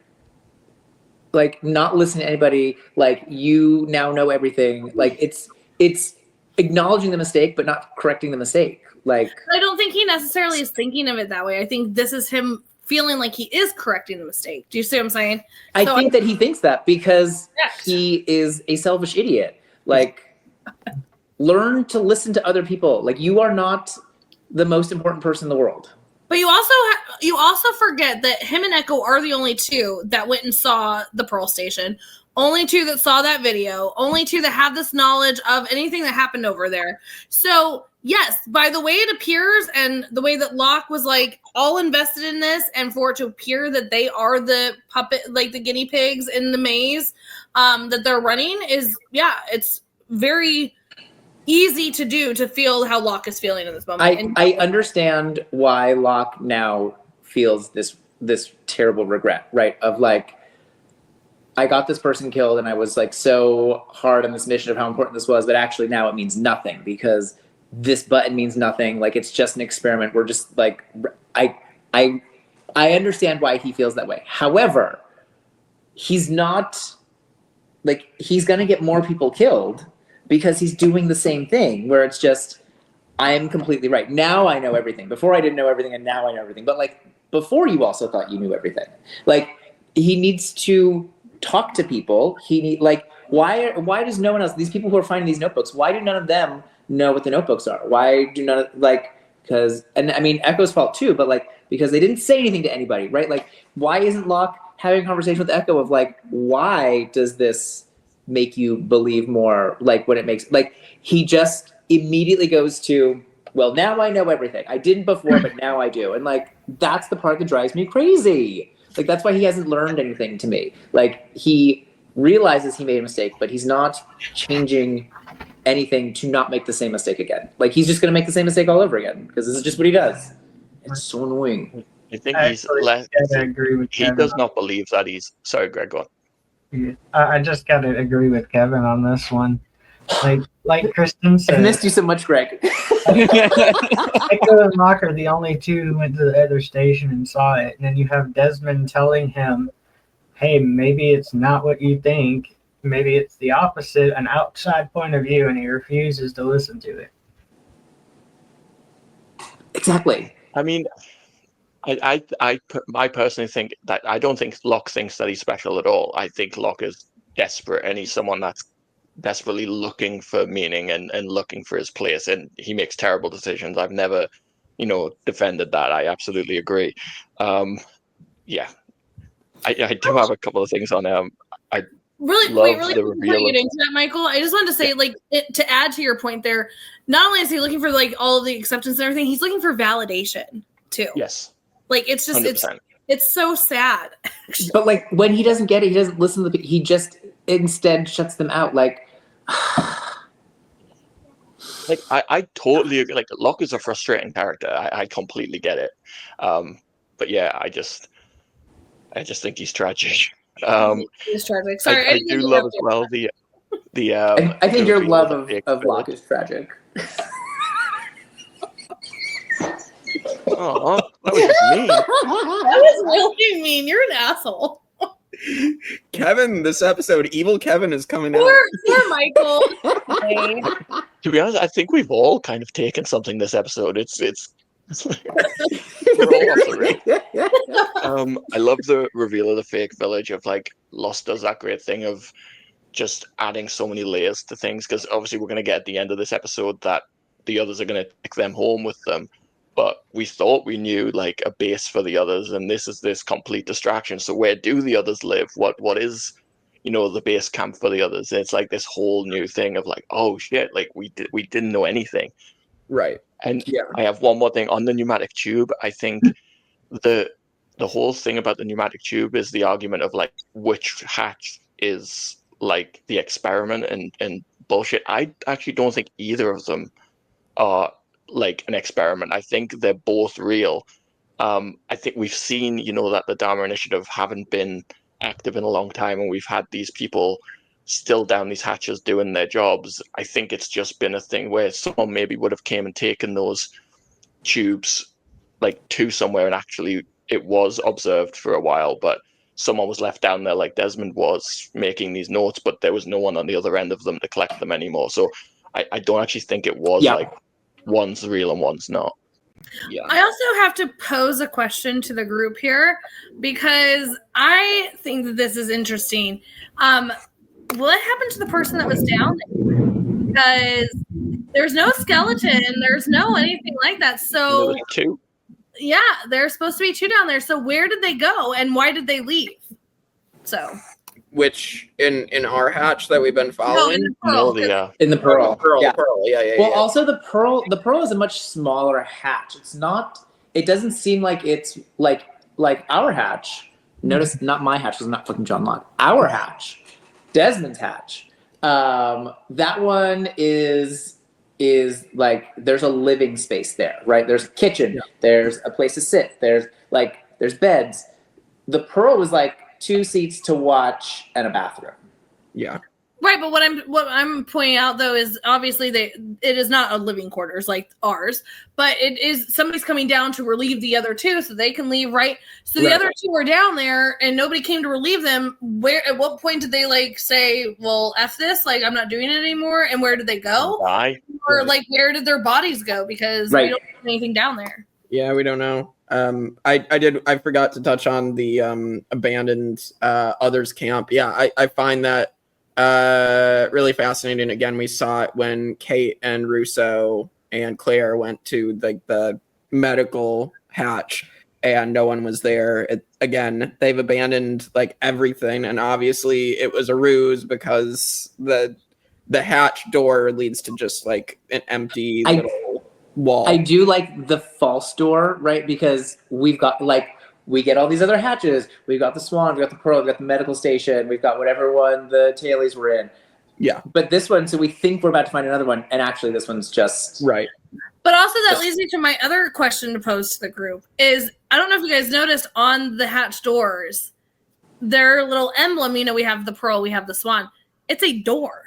not listening to anybody. Like, you now know everything. Like, it's acknowledging the mistake, but not correcting the mistake. Like, I don't think he necessarily is thinking of it that way. I think this is him feeling like he is correcting the mistake. Do you see what I'm saying? I think that he thinks that because he is a selfish idiot. Like, learn to listen to other people. Like, you are not the most important person in the world. But you also forget that him and Echo are the only two that went and saw the Pearl Station. Only two that saw that video. Only two that have this knowledge of anything that happened over there. So, yes, by the way it appears and the way that Locke was, like, all invested in this, and for it to appear that they are the puppet, like the guinea pigs in the maze that they're running is, it's very easy to do, to feel how Locke is feeling in this moment. I understand why Locke now feels this terrible regret, right? Of like, I got this person killed and I was like so hard on this mission of how important this was, but actually now it means nothing because this button means nothing. Like, it's just an experiment. We're just like, I understand why he feels that way. However, he's not, like, he's going to get more people killed because he's doing the same thing where it's just, I am completely right. Now I know everything. Before I didn't know everything, and now I know everything. But, like, before you also thought you knew everything. Like, he needs to talk to people. Why does no one else, these people who are finding these notebooks, why do none of them know what the notebooks are? Why do none of, because, and I mean, Echo's fault too, but, like, because they didn't say anything to anybody, right? Like, why isn't Locke having a conversation with Echo of, like, why does this make you believe more, like, when it makes, like, he just immediately goes to, well, now I know everything. I didn't before, but now I do. And, like, that's the part that drives me crazy. Like, that's why he hasn't learned anything to me. Like, he realizes he made a mistake, but he's not changing anything to not make the same mistake again. Like, he's just going to make the same mistake all over again because this is just what he does. It's so annoying. I think he's less. I agree with he Kevin. does not believe that he's. Sorry, Greg, go on. I just got to agree with Kevin on this one. Like Kristen said, I missed you so much, Greg. Echo and Locke are the only two who went to the other station and saw it. And then you have Desmond telling him, hey, maybe it's not what you think. Maybe it's the opposite, an outside point of view, and he refuses to listen to it. Exactly. I mean, I personally think that I don't think Locke thinks that he's special at all. I think Locke is desperate, and he's someone that's desperately looking for meaning and looking for his place, and he makes terrible decisions. I've never, defended that. I absolutely agree. Yeah, I do have a couple of things on I Really love quick, the before reveal you of get into that, Michael, I just wanted to say, to add to your point there, not only is he looking for all of the acceptance and everything, he's looking for validation too. Yes. It's just 100%. it's so sad. But when he doesn't get it, he doesn't listen to the. He just instead shuts them out. I totally agree. Locke is a frustrating character. I completely get it. But yeah, I just think he's tragic. He's tragic. Sorry, I do love as well the I think your love of Locke Locke is tragic. Oh, that was just mean. That was really mean. You're an asshole. Kevin, this episode, evil Kevin is coming out. Poor Michael. Okay. To be honest, I think we've all kind of taken something this episode. It's we're all off the rails. I love the reveal of the fake village of Lost does that great thing of just adding so many layers to things, because obviously we're going to get at the end of this episode that the others are going to take them home with them. But we thought we knew a base for the others, and this is this complete distraction. So where do the others live? What is, the base camp for the others? And it's this whole new thing of oh shit, we didn't know anything. Right. And yeah. I have one more thing on the pneumatic tube. I think the whole thing about the pneumatic tube is the argument of which hatch is the experiment and bullshit. I actually don't think either of them are an experiment. I think they're both real. I think we've seen, that the Dharma Initiative haven't been active in a long time, and we've had these people still down these hatches doing their jobs. I think it's just been a thing where someone maybe would have came and taken those tubes to somewhere, and actually it was observed for a while, but someone was left down there Desmond was making these notes, but there was no one on the other end of them to collect them anymore. So I don't actually think it was one's real and one's not. Yeah. I also have to pose a question to the group here, because I think that this is interesting. What happened to the person that was down there? Because there's no skeleton, there's no anything like that. So there was two. Yeah, there's supposed to be two down there. So where did they go, and why did they leave? So which in our hatch that we've been following? In the Pearl. Yeah. The Pearl. Yeah. Also the Pearl is a much smaller hatch. It doesn't seem like it's like our hatch. Notice not my hatch, because I'm not fucking John Locke. Our hatch. Desmond's hatch. That one is there's a living space there, right? There's a kitchen, there's a place to sit, there's beds. The Pearl was 2 seats to watch and a bathroom. Yeah. Right, but what I'm pointing out though is obviously it is not a living quarters like ours, but it is somebody's coming down to relieve the other two so they can leave, right? So the other two were down there and nobody came to relieve them. At what point did they say, well, F this, I'm not doing it anymore? And where did they go? Bye. Or where did their bodies go? Because we don't have anything down there. Yeah, we don't know. I forgot to touch on the abandoned others camp. Yeah, I find that really fascinating. Again, we saw it when Kate and Russo and Claire went to the medical hatch and no one was there. Again, they've abandoned everything, and obviously it was a ruse because the hatch door leads to just an empty little wall. I do like the false door, right? Because we've got we get all these other hatches. We've got the Swan, we've got the Pearl, we've got the medical station, we've got whatever one the tailies were in. Yeah. But this one, so we think we're about to find another one, and actually this one's just right. But also that leads me to my other question to pose to the group is, I don't know if you guys noticed on the hatch doors, their little emblem, we have the Pearl, we have the Swan. It's a door.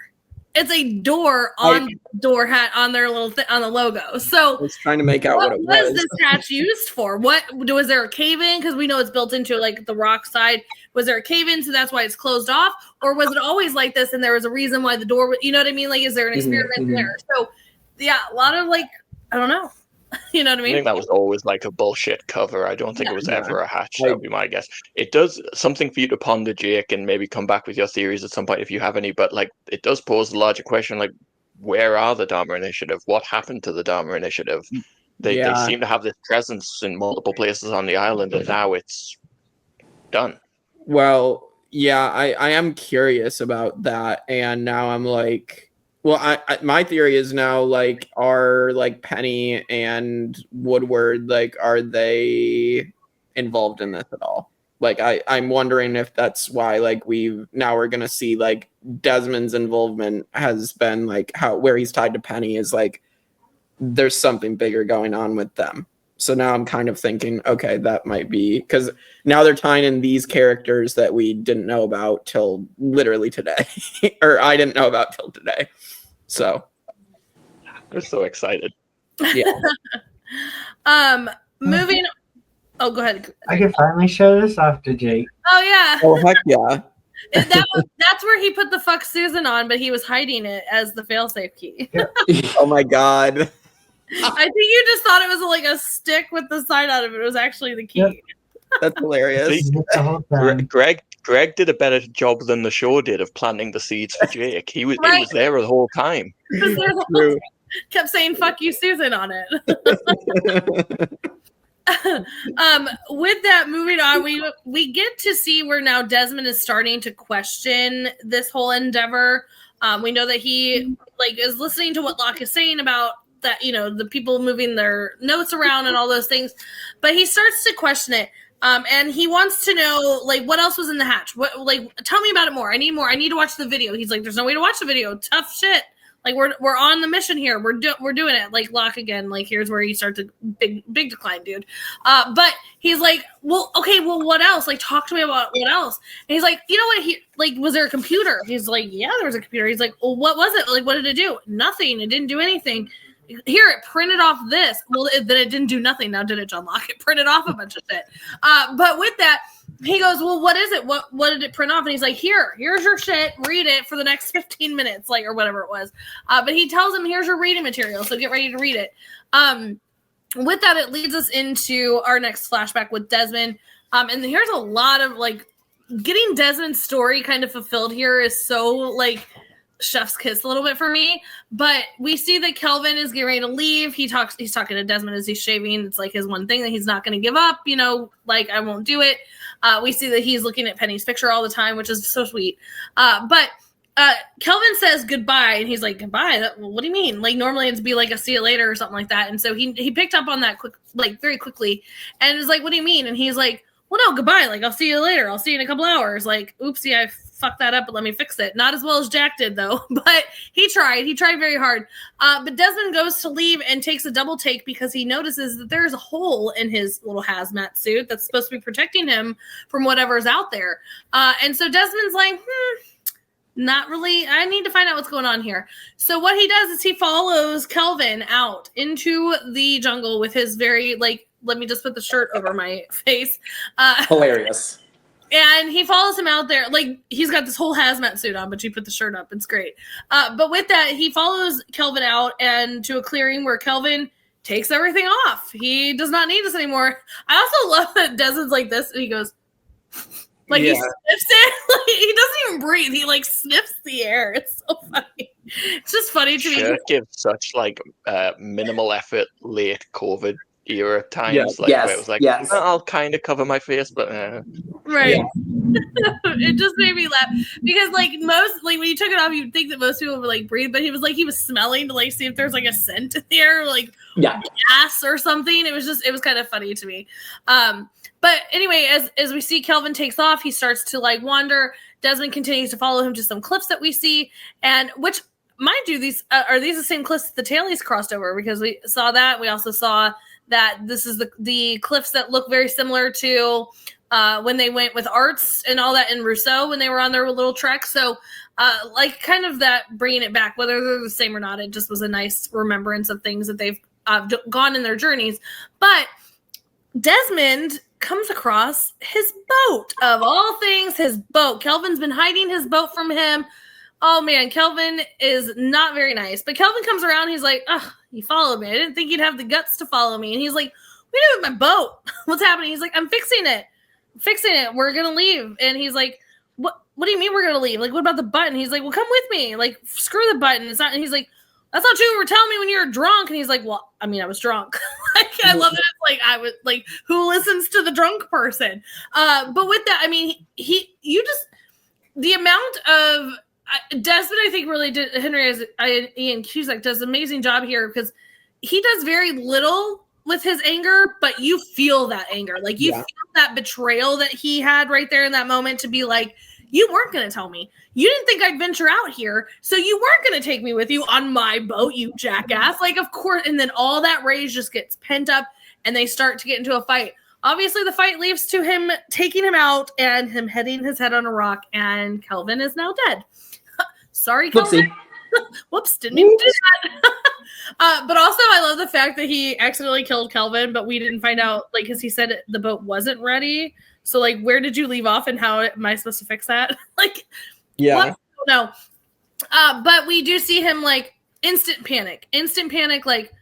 It's a door on the door hat on their little on the logo. So I was trying to make out what it was. What is this hatch used for? Was there a cave in? Because we know it's built into the rock side. Was there a cave in, so that's why it's closed off, or was it always like this and there was a reason why the door? You know what I mean? Is there an experiment there? So yeah, a lot of I don't know. You know what I I mean? think that was always like a bullshit cover. I don't think it was ever a hatch. That would be my guess. It does something for you to ponder, Jake, and maybe come back with your theories at some point if you have any. But like, it does pose the larger question: like, where are the Dharma Initiative? What happened to the Dharma Initiative? They seem to have this presence in multiple places on the island, and now it's done. Well, yeah, I am curious about that, and now I'm like, well, I my theory is now like, are like Penny and Woodward, like, are they involved in this at all? Like, I'm wondering if that's why like we're gonna see like Desmond's involvement has been like where he's tied to Penny is like there's something bigger going on with them. So now I'm kind of thinking, okay, that might be because now they're tying in these characters that we didn't know about till literally today, or I didn't know about till today. So I'm so excited. Yeah. Moving. Oh, go ahead. I can finally show this off to Jake. Oh yeah. Oh heck yeah. That's where he put the fuck Susan on, but he was hiding it as the failsafe key. Oh my god. I think you just thought it was like a stick with the sign out of it. It was actually the key. Yep. That's hilarious. See, Greg did a better job than the show did of planting the seeds for Jake. He was there the whole time. Kept saying "fuck you, Susan" on it. With that, moving on, we get to see where now Desmond is starting to question this whole endeavor. We know that he like is listening to what Locke is saying about that, you know, the people moving their notes around and all those things, but he starts to question it. And he wants to know, like, what else was in the hatch? What, like, tell me about it more. I need more. I need to watch the video. He's like, there's no way to watch the video. Tough shit. Like, we're on the mission here. We're doing it. Like, Locke again. Like, here's where you start to big decline, dude. But he's like, well, okay, well, what else? Like, talk to me about what else. And he's like, you know what? Was there a computer? He's like, yeah, there was a computer. He's like, well, what was it? Like, what did it do? Nothing. It didn't do anything. Here, it printed off this. Well, then it didn't do nothing. Now, did it, John Locke? It printed off a bunch of shit. But with that, he goes, well, what is it? What did it print off? And he's like, here's your shit. Read it for the next 15 minutes, like, or whatever it was. But he tells him, here's your reading material. So get ready to read it. With that, it leads us into our next flashback with Desmond. And here's a lot of, like, getting Desmond's story kind of fulfilled here is so, like, chef's kiss a little bit for me, but we see that Kelvin is getting ready to leave. He's talking to Desmond as he's shaving. It's like his one thing that he's not going to give up, you know, like, I won't do it. We see that he's looking at Penny's picture all the time, which is so sweet. But Kelvin says goodbye, and he's like, goodbye? What do you mean? Like, normally it'd be like a see you later or something like that. And so he picked up on that very quickly, and is like, what do you mean? And he's like, well, no, goodbye. Like, I'll see you later. I'll see you in a couple hours. Like, oopsie, I fucked that up, but let me fix it. Not as well as Jack did, though. But he tried. He tried very hard. But Desmond goes to leave and takes a double take because he notices that there's a hole in his little hazmat suit that's supposed to be protecting him from whatever's out there. And so Desmond's like, not really. I need to find out what's going on here. So what he does is he follows Kelvin out into the jungle with his very, like, let me just put the shirt over my face. Hilarious. And he follows him out there. Like, he's got this whole hazmat suit on, but you put the shirt up. It's great. But with that, he follows Kelvin out and to a clearing where Kelvin takes everything off. He does not need this anymore. I also love that Desmond's like this, and he goes, like, he sniffs it. Like, he doesn't even breathe. He, like, sniffs the air. It's so funny. It's just funny to me. Sure, gives such, like, minimal effort late COVID era times, Yes, like, yes, where it was like, yes. I'll kind of cover my face, but right. Yeah. It just made me laugh because, like, most, like, when you took it off, you'd think that most people would, like, breathe, but he was smelling to, like, see if there's, like, a scent in the air, like, gas or something. It was kind of funny to me. But anyway, as we see Kelvin takes off, he starts to, like, wander. Desmond continues to follow him to some cliffs that we see, and which, mind you, these are these the same cliffs the tailies crossed over, because we saw that. We also saw that this is the cliffs that look very similar to when they went with Arts and all that in Rousseau when they were on their little trek. So, like, kind of that bringing it back, whether they're the same or not, it just was a nice remembrance of things that they've gone in their journeys. But Desmond comes across his boat, of all things, his boat. Kelvin's been hiding his boat from him. Oh man, Kelvin is not very nice. But Kelvin comes around, he's like, "Ugh, you followed me. I didn't think you'd have the guts to follow me." And he's like, "What are you doing with my boat? What's happening?" He's like, "I'm fixing it. We're gonna leave." And he's like, What do you mean we're gonna leave? Like, what about the button?" He's like, "Well, come with me. Like, screw the button. It's not." And he's like, "That's not true. You were telling me when you were drunk." And he's like, "Well, I mean, I was drunk." Like, I love that. It's like, I was like, who listens to the drunk person? But with that, I mean, the amount of Desmond, I think, really did. Ian Cusack does an amazing job here because he does very little with his anger, but you feel that anger. Like, you feel that betrayal that he had right there in that moment to be like, you weren't going to tell me. You didn't think I'd venture out here, so you weren't going to take me with you on my boat, you jackass. Like, of course, and then all that rage just gets pent up, and they start to get into a fight. Obviously, the fight leads to him taking him out and him hitting his head on a rock, and Kelvin is now dead. Sorry, Kelvin. Whoops, didn't even do that. But also, I love the fact that he accidentally killed Kelvin, but we didn't find out, like, because he said the boat wasn't ready. So, like, where did you leave off, and how am I supposed to fix that? Like, yeah, I don't know. But we do see him, like, instant panic, like,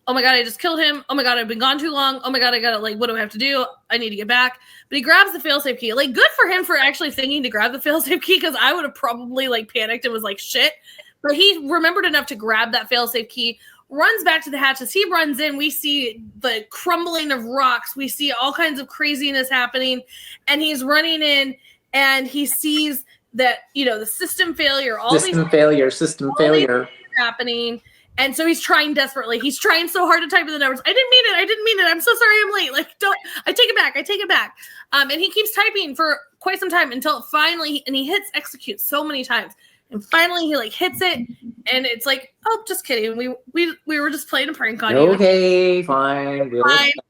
oh my God, I just killed him. Oh my God, I've been gone too long. Oh my God, I gotta, like, what do I have to do? I need to get back. But he grabs the failsafe key. Like, good for him for actually thinking to grab the failsafe key, because I would have probably, like, panicked and was like, shit. But he remembered enough to grab that failsafe key, runs back to the hatch. As he runs in, we see the crumbling of rocks. We see all kinds of craziness happening. And he's running in, and he sees that, you know, the system failure, system failure happening. And so he's trying desperately. He's trying so hard to type in the numbers. I didn't mean it. I'm so sorry I'm late. Like, I take it back. And he keeps typing for quite some time until finally, and he hits execute so many times. And finally he, like, hits it, and it's like, oh, just kidding. We were just playing a prank on you. Okay, fine. We'll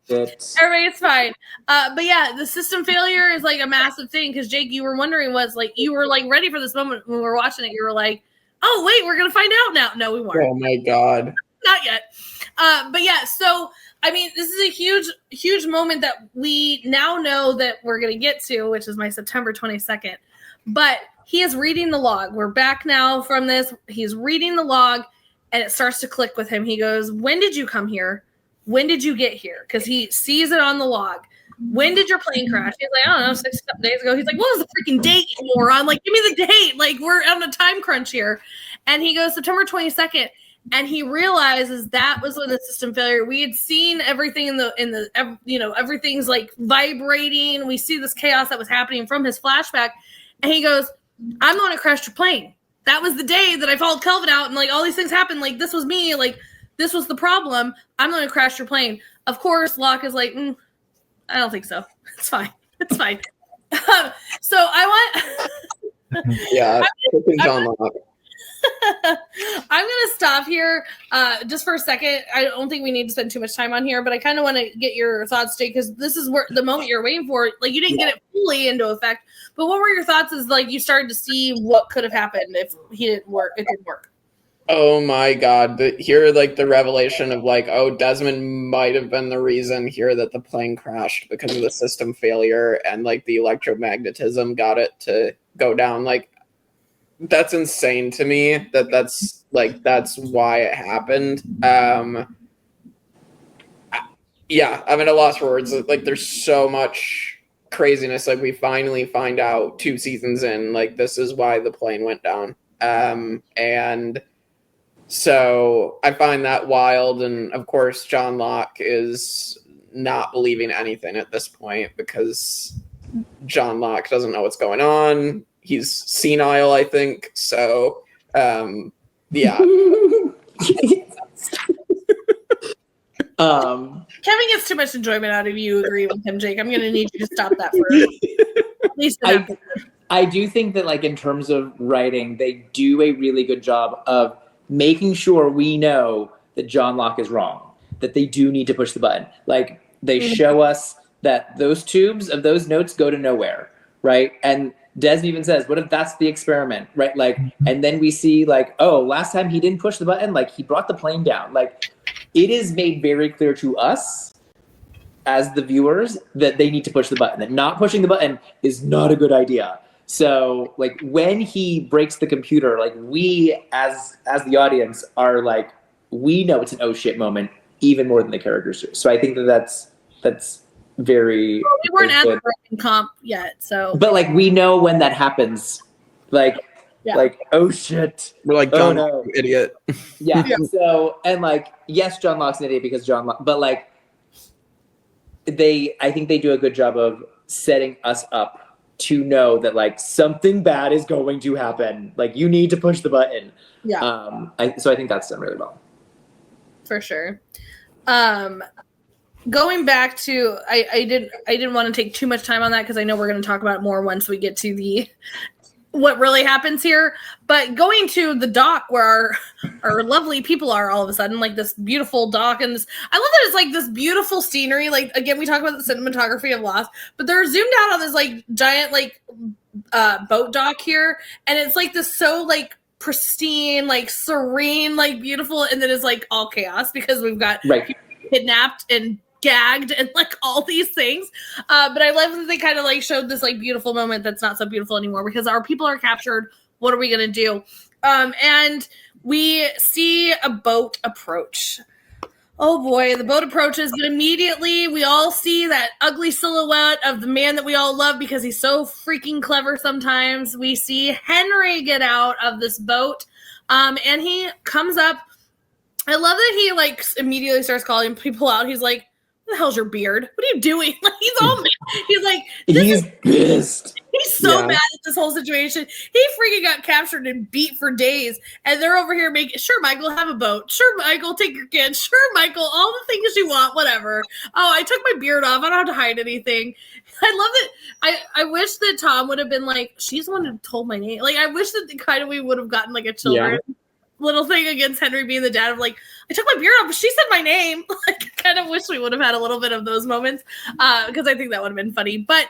it. Everybody's fine. But yeah, the system failure is, like, a massive thing, because Jake, you were wondering, you were like ready for this moment when we were watching it. You were like, oh, wait, we're going to find out now. No, we weren't. Oh, my God. Not yet. But yeah, so, I mean, this is a huge, huge moment that we now know that we're going to get to, which is my September 22nd. But he is reading the log. We're back now from this. He's reading the log, and it starts to click with him. He goes, when did you come here? When did you get here? Because he sees it on the log. When did your plane crash? He's like, I don't know, 6 days ago. He's like, what was the freaking date, you moron? Like, give me the date. Like, we're on a time crunch here. And he goes, September 22nd. And he realizes that was when the system failure. We had seen everything in the you know, everything's like vibrating. We see this chaos that was happening from his flashback. And he goes, I'm the one who crashed your plane. That was the day that I followed Kelvin out, and, like, all these things happened. Like, this was me. Like, this was the problem. I'm the one who crashed your plane. Of course, Locke is like, I don't think so. It's fine. It's fine. So I want. Yeah, John Locke. I'm going to stop here just for a second. I don't think we need to spend too much time on here, but I kind of want to get your thoughts, Jake, because this is where the moment you're waiting for. Like, you didn't get it fully into effect, but what were your thoughts as, like, you started to see what could have happened if he didn't work? It didn't work. Oh my God. Here, like, the revelation of, like, oh, Desmond might have been the reason here that the plane crashed because of the system failure, and, like, the electromagnetism got it to go down. Like, that's insane to me that's why it happened. Yeah, I'm at a loss for words. Like, there's so much craziness. Like, we finally find out 2 seasons in, like, this is why the plane went down. And so I find that wild. And of course, John Locke is not believing anything at this point because John Locke doesn't know what's going on. He's senile, I think. So, yeah. Kevin gets too much enjoyment out of you agreeing with him, Jake. I'm going to need you to stop that for at least an episode. I do think that, like, in terms of writing, they do a really good job of making sure we know that John Locke is wrong, that they do need to push the button. Like, they show us that those tubes of those notes go to nowhere, right? And Desmond even says, what if that's the experiment, right? Like, and then we see, like, oh, last time he didn't push the button, like, he brought the plane down. Like, it is made very clear to us as the viewers that they need to push the button, that not pushing the button is not a good idea. So like when he breaks the computer, like we as the audience are like, we know it's an oh shit moment even more than the characters do. So I think that's very. Well, we weren't at good. the broken comp yet, so. But like we know when that happens, like oh shit, We're like, John, you idiot. Yeah. So and like yes, John Locke's an idiot because John Locke, but like I think they do a good job of setting us up to know that like something bad is going to happen. Like you need to push the button. Yeah. So I think that's done really well. For sure. Going back to I didn't want to take too much time on that because I know we're going to talk about it more once we get to the what really happens here. But going to the dock where our lovely people are all of a sudden, like this beautiful dock, and this, I love that it's like this beautiful scenery. Like again, we talk about the cinematography of Lost, but they're zoomed out on this like giant like boat dock here, and it's like this so like pristine, like serene, like beautiful, and then it's like all chaos because we've got people kidnapped and gagged and like all these things. But I love that they kind of like showed this like beautiful moment that's not so beautiful anymore because our people are captured. What are we going to do? And we see a boat approach. Oh boy, the boat approaches, but immediately we all see that ugly silhouette of the man that we all love because he's so freaking clever sometimes. We see Henry get out of this boat, and he comes up. I love that he like immediately starts calling people out. He's like, "What the hell's your beard? What are you doing?" Like he's all mad. He's like, he's pissed. He's so mad at this whole situation. He freaking got captured and beat for days. And they're over here making, sure, Michael, have a boat. Sure, Michael, take your kids. Sure, Michael, all the things you want, whatever. Oh, I took my beard off. I don't have to hide anything. I love it. I wish that Tom would have been like, she's the one who told my name. Like, I wish that we would have gotten like a children little thing against Henry being the dad of like, I took my beard off, but she said my name. Like, I kind of wish we would have had a little bit of those moments because I think that would have been funny. But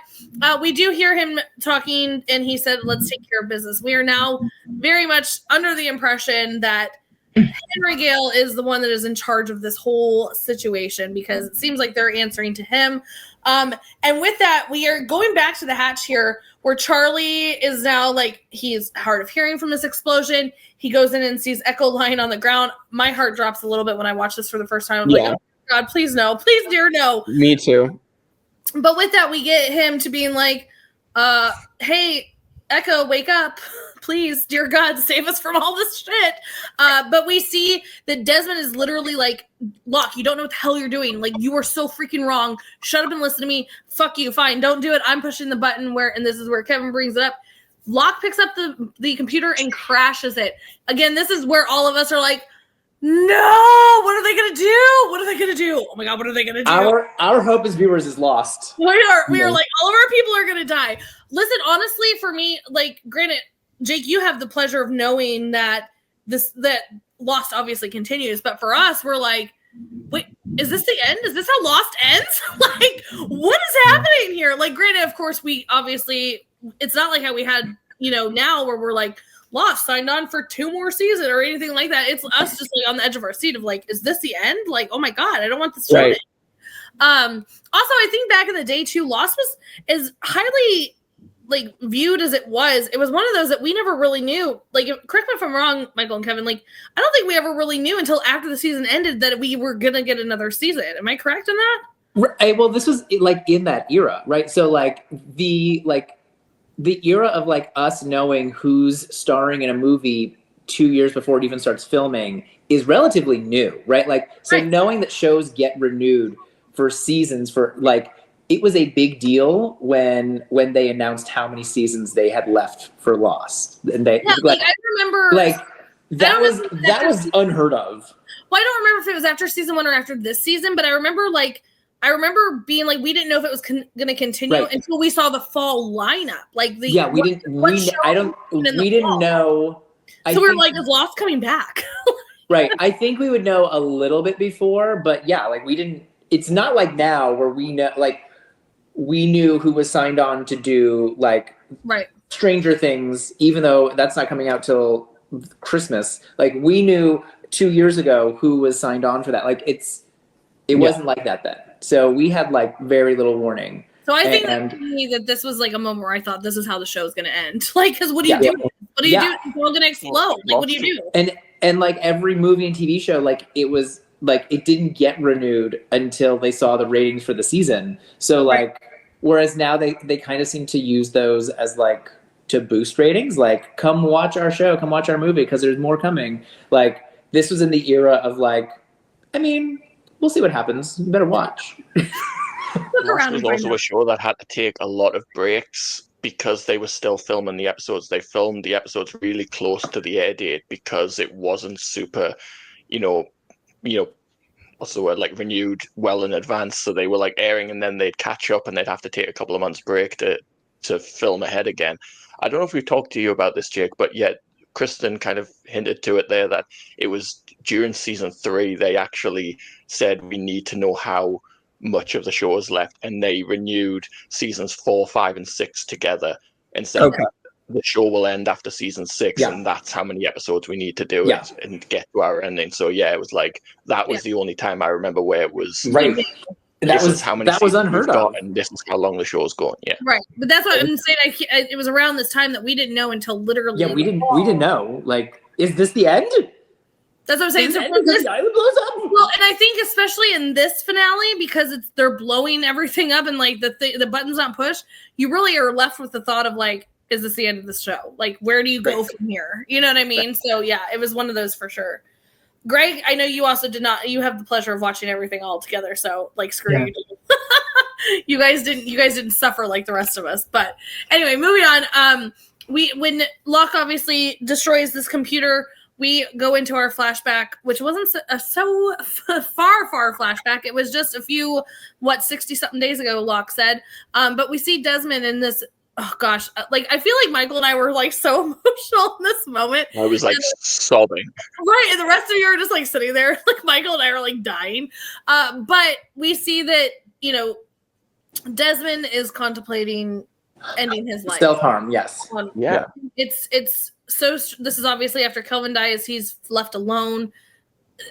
we do hear him talking, and he said, let's take care of business. We are now very much under the impression that Henry Gale is the one that is in charge of this whole situation because it seems like they're answering to him. And with that, we are going back to the hatch here where Charlie is now like, he's hard of hearing from this explosion. He goes in and sees Echo lying on the ground. My heart drops a little bit when I watch this for the first time. I'm like, oh God, please no. Please, dear, no. Me too. But with that, we get him to being like, hey, Echo, wake up. Please, dear God, save us from all this shit. But we see that Desmond is literally like, Locke, you don't know what the hell you're doing. Like, you are so freaking wrong. Shut up and listen to me. Fuck you. Fine, don't do it. I'm pushing the button and this is where Kevin brings it up. Locke picks up the computer and crashes it. Again, this is where all of us are like, no, what are they going to do? What are they going to do? Oh my God, what are they going to do? Our hope as viewers is lost. We are like, all of our people are going to die. Listen, honestly, for me, like, granted, Jake, you have the pleasure of knowing that Lost obviously continues, but for us, we're like, wait, is this the end? Is this how Lost ends? Like, what is happening here? Like, granted, of course, we obviously, it's not like how we had, now where we're like, Lost signed on for 2 more seasons or anything like that. It's us just like on the edge of our seat of like, is this the end? Like, oh my God, I don't want this to end. Also, I think back in the day too, Lost was as highly like viewed as it was one of those that we never really knew. Like, correct me if I'm wrong, Michael and Kevin, like, I don't think we ever really knew until after the season ended that we were going to get another season. Am I correct in that? Right. Well, this was like in that era, right? So like the era of like us knowing who's starring in a movie 2 years before it even starts filming is relatively new, right? Like, so knowing that shows get renewed for seasons for like, it was a big deal when they announced how many seasons they had left for Lost. And they like I remember like that was unheard of. Well, I don't remember if it was after season 1 or after this season, but I remember being like, we didn't know if it was going to continue until we saw the fall lineup. Like we didn't know. So we were like, is Lost coming back? Right. I think we would know a little bit before, but yeah, like we didn't. It's not like now where we know, like we knew who was signed on to do like Stranger Things, even though that's not coming out till Christmas. Like we knew 2 years ago who was signed on for that. Like it wasn't like that then. So we had like very little warning. So I think And- that, to me, that this was like a moment where I thought this is how the show's going to end. Like, because what do you Yeah. do? What do you do? It's all going to explode. Like, what do you do? And like every movie and TV show, like it was like it didn't get renewed until they saw the ratings for the season. So like, whereas now they kind of seem to use those as like to boost ratings. Like, come watch our show, come watch our movie because there's more coming. Like, this was in the era of like, I mean, we'll see what happens. You better watch. Lost was also a show that had to take a lot of breaks because they were still filming the episodes. They filmed the episodes really close to the air date because it wasn't super, what's the word, like renewed well in advance. So they were like airing and then they'd catch up and they'd have to take a couple of months break to film ahead again. I don't know if we've talked to you about this, Jake, but yet Kristen kind of hinted to it there that it was during season 3 they actually said we need to know how much of the show is left, and they renewed seasons 4, 5, and 6 together and said the show will end after season 6, and that's how many episodes we need to do it and get to our ending. So yeah, it was like that was the only time I remember where it was right. This is how many that was unheard of, and this is how long the show's going. Yeah, right. But that's what I'm saying. It was around this time that we didn't know until literally. Yeah, we didn't know. Like, is this the end? That's what I'm saying. So the island blows up. Well, and I think especially in this finale, because they're blowing everything up and like the button's not pushed, you really are left with the thought of like, is this the end of the show? Like, where do you go from here? You know what I mean? Right. So yeah, it was one of those for sure. Greg, I know you also did not. You have the pleasure of watching everything all together. So like, screw you. You guys didn't suffer like the rest of us. But anyway, moving on. When Locke obviously destroys this computer, we go into our flashback, which wasn't a so far flashback. It was just a few, 60-something days ago, Locke said. But we see Desmond in this, oh gosh, like I feel like Michael and I were like so emotional in this moment. I was like sobbing. Right, and the rest of you are just like sitting there, like Michael and I are like dying. But we see that, Desmond is contemplating ending his life. Self-harm, yes. Yeah. It's so this is obviously after Kelvin dies, he's left alone.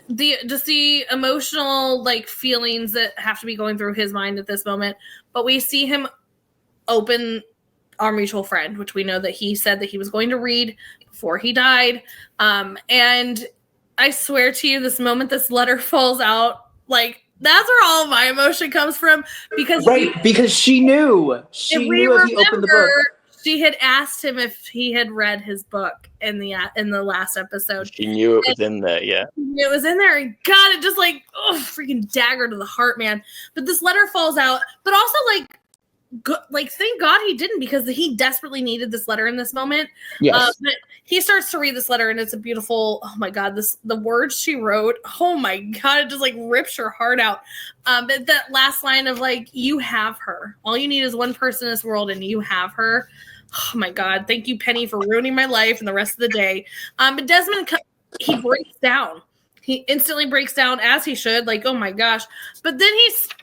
The emotional like feelings that have to be going through his mind at this moment, but we see him open our mutual friend, which we know that he said that he was going to read before he died. And I swear to you, this moment this letter falls out, like that's where all of my emotion comes from, because because she knew if he opened the book. She had asked him if he had read his book in the last episode. She knew it was in there, yeah. It was in there, and God, it just like, freaking dagger to the heart, man. But this letter falls out, but also like thank God he didn't, because he desperately needed this letter in this moment. Yes. But he starts to read this letter, and it's a beautiful, oh my God, the words she wrote, oh my God, it just like rips your heart out. But that last line of like, you have her. All you need is one person in this world, and you have her. Oh my God, thank you, Penny, for ruining my life and the rest of the day. But Desmond, he breaks down. He instantly breaks down, as he should, like, oh my gosh. But then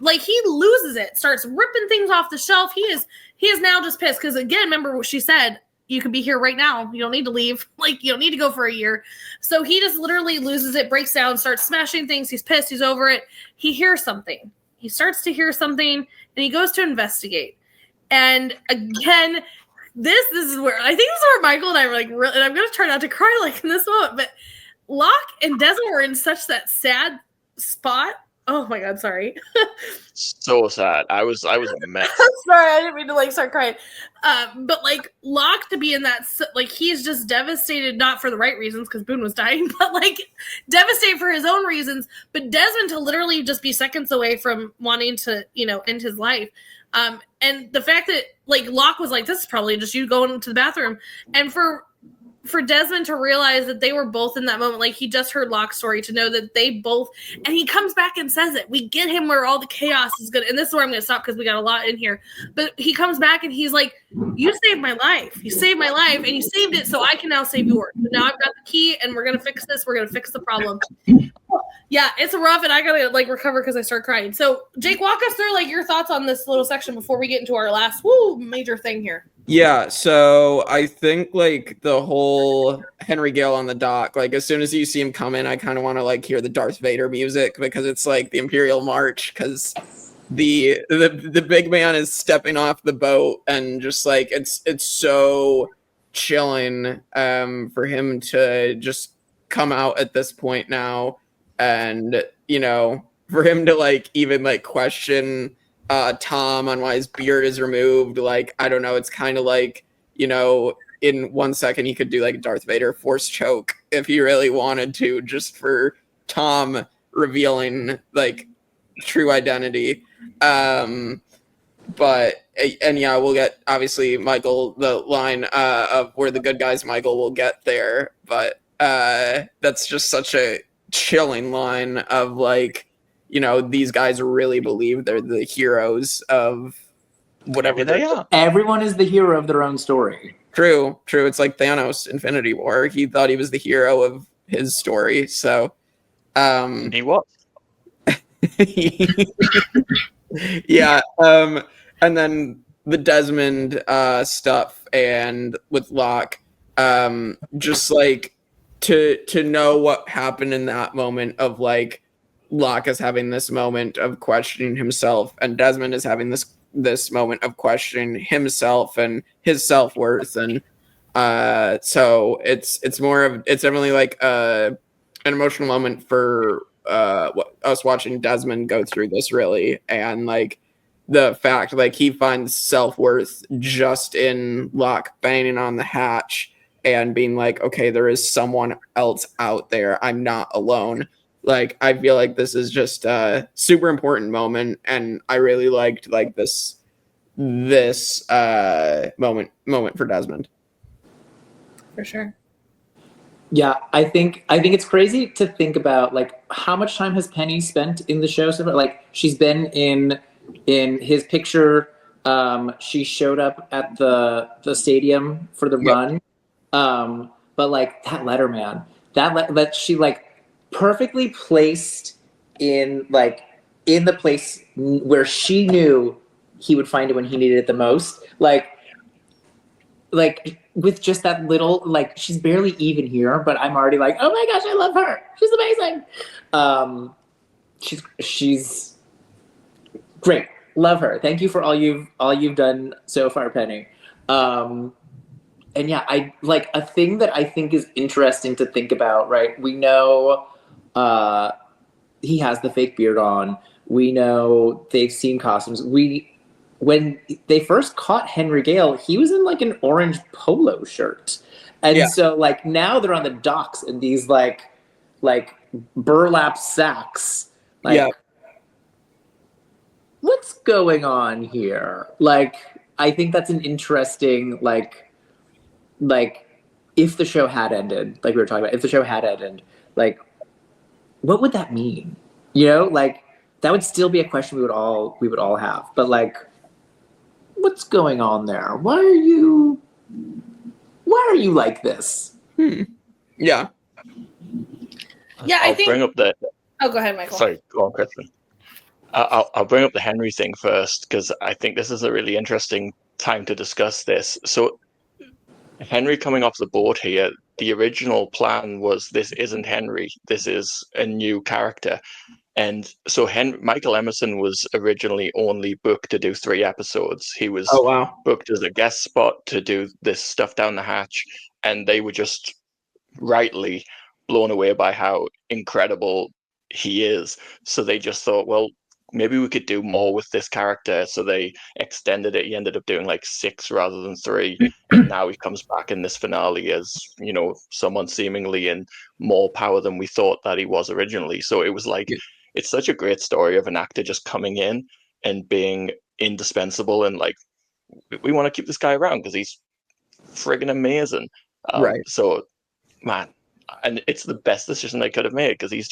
he loses it, starts ripping things off the shelf. He is now just pissed because, again, remember what she said, you could be here right now. You don't need to leave. Like, you don't need to go for a year. So he just literally loses it, breaks down, starts smashing things. He's pissed. He's over it. He hears something. He starts to hear something, and he goes to investigate. And again, this is where I think this is where Michael and I were like, really, and I'm going to try not to cry like in this moment, but Locke and Desmond were in such that sad spot. Oh my God, sorry. So sad. I was a mess. I'm sorry, I didn't mean to like start crying. But like Locke to be in that, like he's just devastated, not for the right reasons because Boone was dying, but like devastated for his own reasons. But Desmond to literally just be seconds away from wanting to, end his life. And the fact that like Locke was like, this is probably just you going to the bathroom. And for Desmond to realize that they were both in that moment, like he just heard Locke's story, to know that they both, and he comes back and says it. We get him where all the chaos is good. And this is where I'm going to stop because we got a lot in here. But he comes back and he's like, you saved my life. You saved my life, and you saved it so I can now save yours. So now I've got the key, and we're going to fix this. We're going to fix the problem. Yeah, it's rough, and I got to like recover because I start crying. So Jake, walk us through like your thoughts on this little section before we get into our last major thing here. Yeah, so I think like the whole Henry Gale on the dock, like as soon as you see him come in, I kind of want to like hear the Darth Vader music because it's like the Imperial March, because the big man is stepping off the boat, and just like it's so chilling for him to just come out at this point now, and for him to like even like question Tom on why his beard is removed. Like, I don't know, it's kind of like, in 1 second he could do like a Darth Vader force choke if he really wanted to, just for Tom revealing like true identity. But yeah, we'll get obviously Michael, the line of "we're the good guys, Michael," will get there, but that's just such a chilling line of like, these guys really believe they're the heroes of whatever they are. Everyone is the hero of their own story. True. It's like Thanos, Infinity War. He thought he was the hero of his story, so he was. Yeah. And then the Desmond stuff, and with Locke, just like to know what happened in that moment of like Locke is having this moment of questioning himself, and Desmond is having this moment of questioning himself and his self-worth, and so it's definitely like an emotional moment for us watching Desmond go through this, really, and like the fact like he finds self-worth just in Locke banging on the hatch and being like, okay, there is someone else out there, I'm not alone. Like, I feel like this is just a super important moment, and I really liked like this moment for Desmond. For sure. Yeah, I think it's crazy to think about like how much time has Penny spent in the show so far. Like, she's been in his picture. She showed up at the stadium for the run. But like that letter, man, that she like perfectly placed in the place where she knew he would find it when he needed it the most. Like with just that little, like, she's barely even here, but I'm already like, oh my gosh, I love her. She's amazing. She's great. Love her. Thank you for all you've done so far, Penny. And yeah, I like a thing that I think is interesting to think about, right? We know he has the fake beard on. We know they've seen costumes. When they first caught Henry Gale, he was in like an orange polo shirt. And so like now they're on the docks in these like burlap sacks. Like, what's going on here? Like, I think that's an interesting, like if the show had ended, like we were talking about, if the show had ended, like, what would that mean? Like, that would still be a question we would all have. But like, what's going on there? Why are you like this? Yeah. I think. Bring up the. Oh, go ahead, Michael. Sorry, go on, Kristen. I'll bring up the Henry thing first, because I think this is a really interesting time to discuss this. So, Henry coming off the boat here, the original plan was this isn't Henry, this is a new character. And so Michael Emerson was originally only booked to do 3 episodes. He was booked as a guest spot to do this stuff down the hatch, and they were just rightly blown away by how incredible he is. So they just thought, well, maybe we could do more with this character. So they extended it. He ended up doing like 6 rather than 3. And now he comes back in this finale as, someone seemingly in more power than we thought that he was originally. So it was like, it's such a great story of an actor just coming in and being indispensable, and like, we want to keep this guy around because he's friggin' amazing. Right. So, man, and it's the best decision they could have made, because he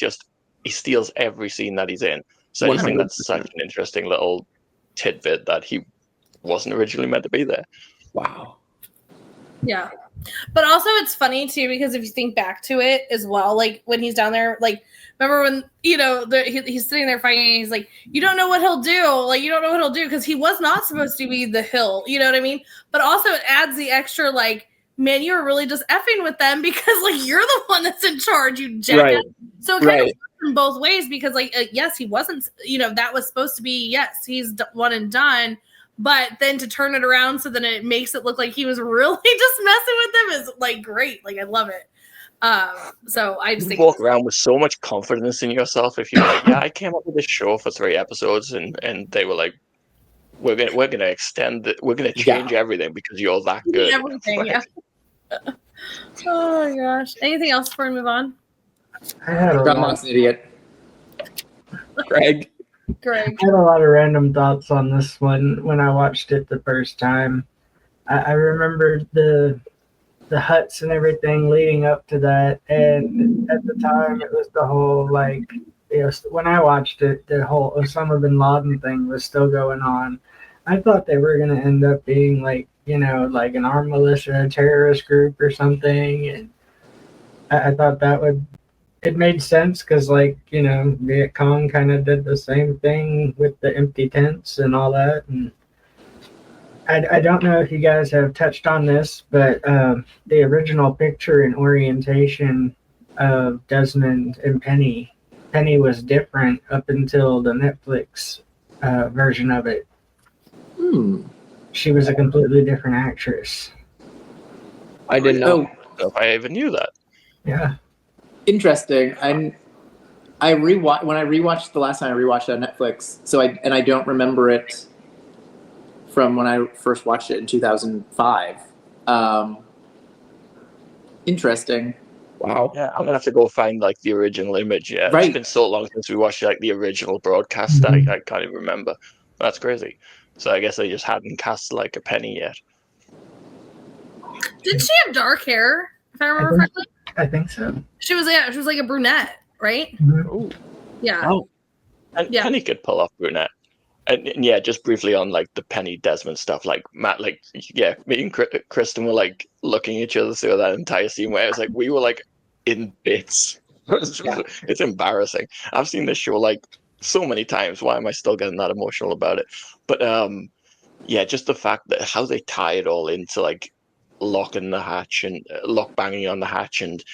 steals every scene that he's in. So I just think that's such an interesting little tidbit that he wasn't originally meant to be there. Wow. Yeah. But also it's funny too, because if you think back to it as well, like when he's down there, like, remember when, he's sitting there fighting and he's like, you don't know what he'll do. Like, you don't know what he'll do, because he was not supposed to be the hill. You know what I mean? But also it adds the extra, like, man, you're really just effing with them because, like, you're the one that's in charge, you jackass. Right. So it kind of in both ways because, like, yes, he wasn't. That was supposed to be yes, he's one and done. But then to turn it around so that it makes it look like he was really just messing with them is like great. Like I love it. So I just think walk around with so much confidence in yourself if you're like, yeah, I came up with this show for 3 episodes and they were like, we're gonna extend it, we're gonna change everything because you're that good. Everything, yeah. Oh my gosh. Anything else before we move on? I had a Grandma's an idiot. Greg. I had a lot of random thoughts on this one when I watched it the first time. I remembered the huts and everything leading up to that, and at the time it was the whole like, when I watched it, the whole Osama bin Laden thing was still going on. I thought they were going to end up being like, like an armed militia terrorist group or something, and I thought it made sense because, like, Viet Cong kind of did the same thing with the empty tents and all that. And I don't know if you guys have touched on this, but the original picture and orientation of Desmond and Penny was different up until the Netflix version of it. She was a completely different actress. I didn't know if I even knew that. Yeah. Interesting. When I rewatched the last time I rewatched it on Netflix, I don't remember it from when I first watched it in 2005. Interesting. Wow. Yeah, I'm gonna have to go find like the original image. Yeah, Right. It's been so long since we watched like the original broadcast. I can't even remember. That's crazy. So I guess they just hadn't cast like a Penny yet. Did she have dark hair? If I remember correctly. I think so. She was like a brunette, right? Ooh. Yeah. Oh. And Penny could pull off brunette. And yeah, just briefly on like the Penny Desmond stuff, like Matt, like me and Kristen were like looking at each other through that entire scene where it's like we were like in bits. It's embarrassing. I've seen this show like so many times. Why am I still getting that emotional about it? But just the fact that how they tie it all into like locking the hatch and Locke banging on the hatch and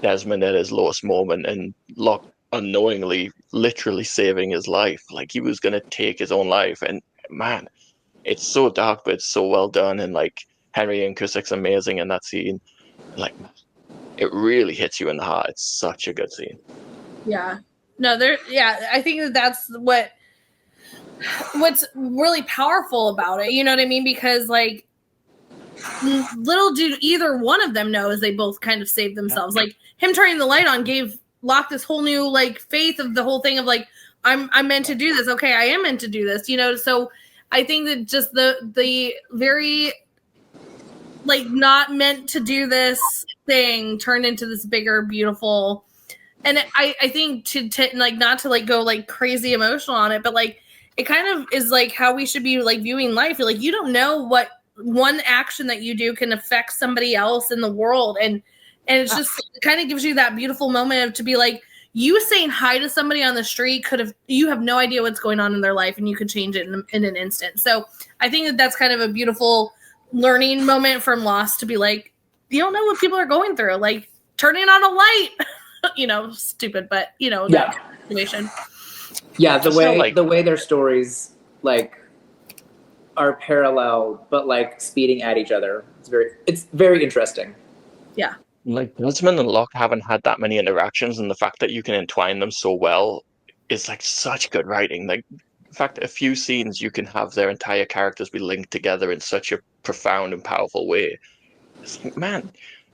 Desmond at his lowest moment and Locke unknowingly literally saving his life, like he was gonna take his own life. And man, it's so dark but it's so well done, and like Henry and Cusick's amazing in that scene. Like it really hits you in the heart. It's such a good scene. Yeah. No, I think that's what's really powerful about it. You know what I mean? Because like little do either one of them know is they both kind of saved themselves. Like him turning the light on gave Locke this whole new like faith of the whole thing of like I'm meant to do this. Okay, I am meant to do this. So I think that just the very like not meant to do this thing turned into this bigger, beautiful. And I think to like not to like go like crazy emotional on it, but like it kind of is like how we should be like viewing life. Like you don't know what one action that you do can affect somebody else in the world, and it's just it kind of gives you that beautiful moment of to be like you saying hi to somebody on the street you have no idea what's going on in their life, and you could change it in an instant. So I think that's kind of a beautiful learning moment from Lost to be like you don't know what people are going through, like turning on a light. Stupid, but that situation. Yeah, the way their stories like are parallel but like speeding at each other. It's very interesting. Yeah. Like Desmond and Locke haven't had that many interactions, and the fact that you can entwine them so well is like such good writing. Like in fact, a few scenes you can have their entire characters be linked together in such a profound and powerful way. It's like, man,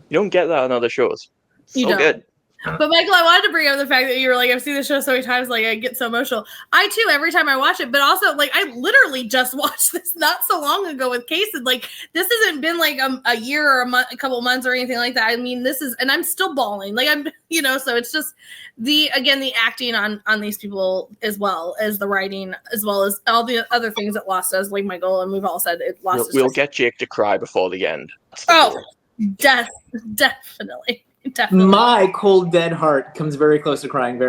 you don't get that on other shows. You So don't. good. But Michael, I wanted to bring up the fact that you were like, I've seen this show so many times, like I get so emotional. I too, every time I watch it, but also like I literally just watched this not so long ago with Kason. Like this hasn't been like a year or a couple of months or anything like that. I mean, this is, and I'm still bawling. Like I'm, so it's just the acting on these people as well as the writing, as well as all the other things that Lost does, like Michael, and we've all said it. Lost. We'll get Jake to cry before the end. Definitely. Definitely. My cold dead heart comes very close to crying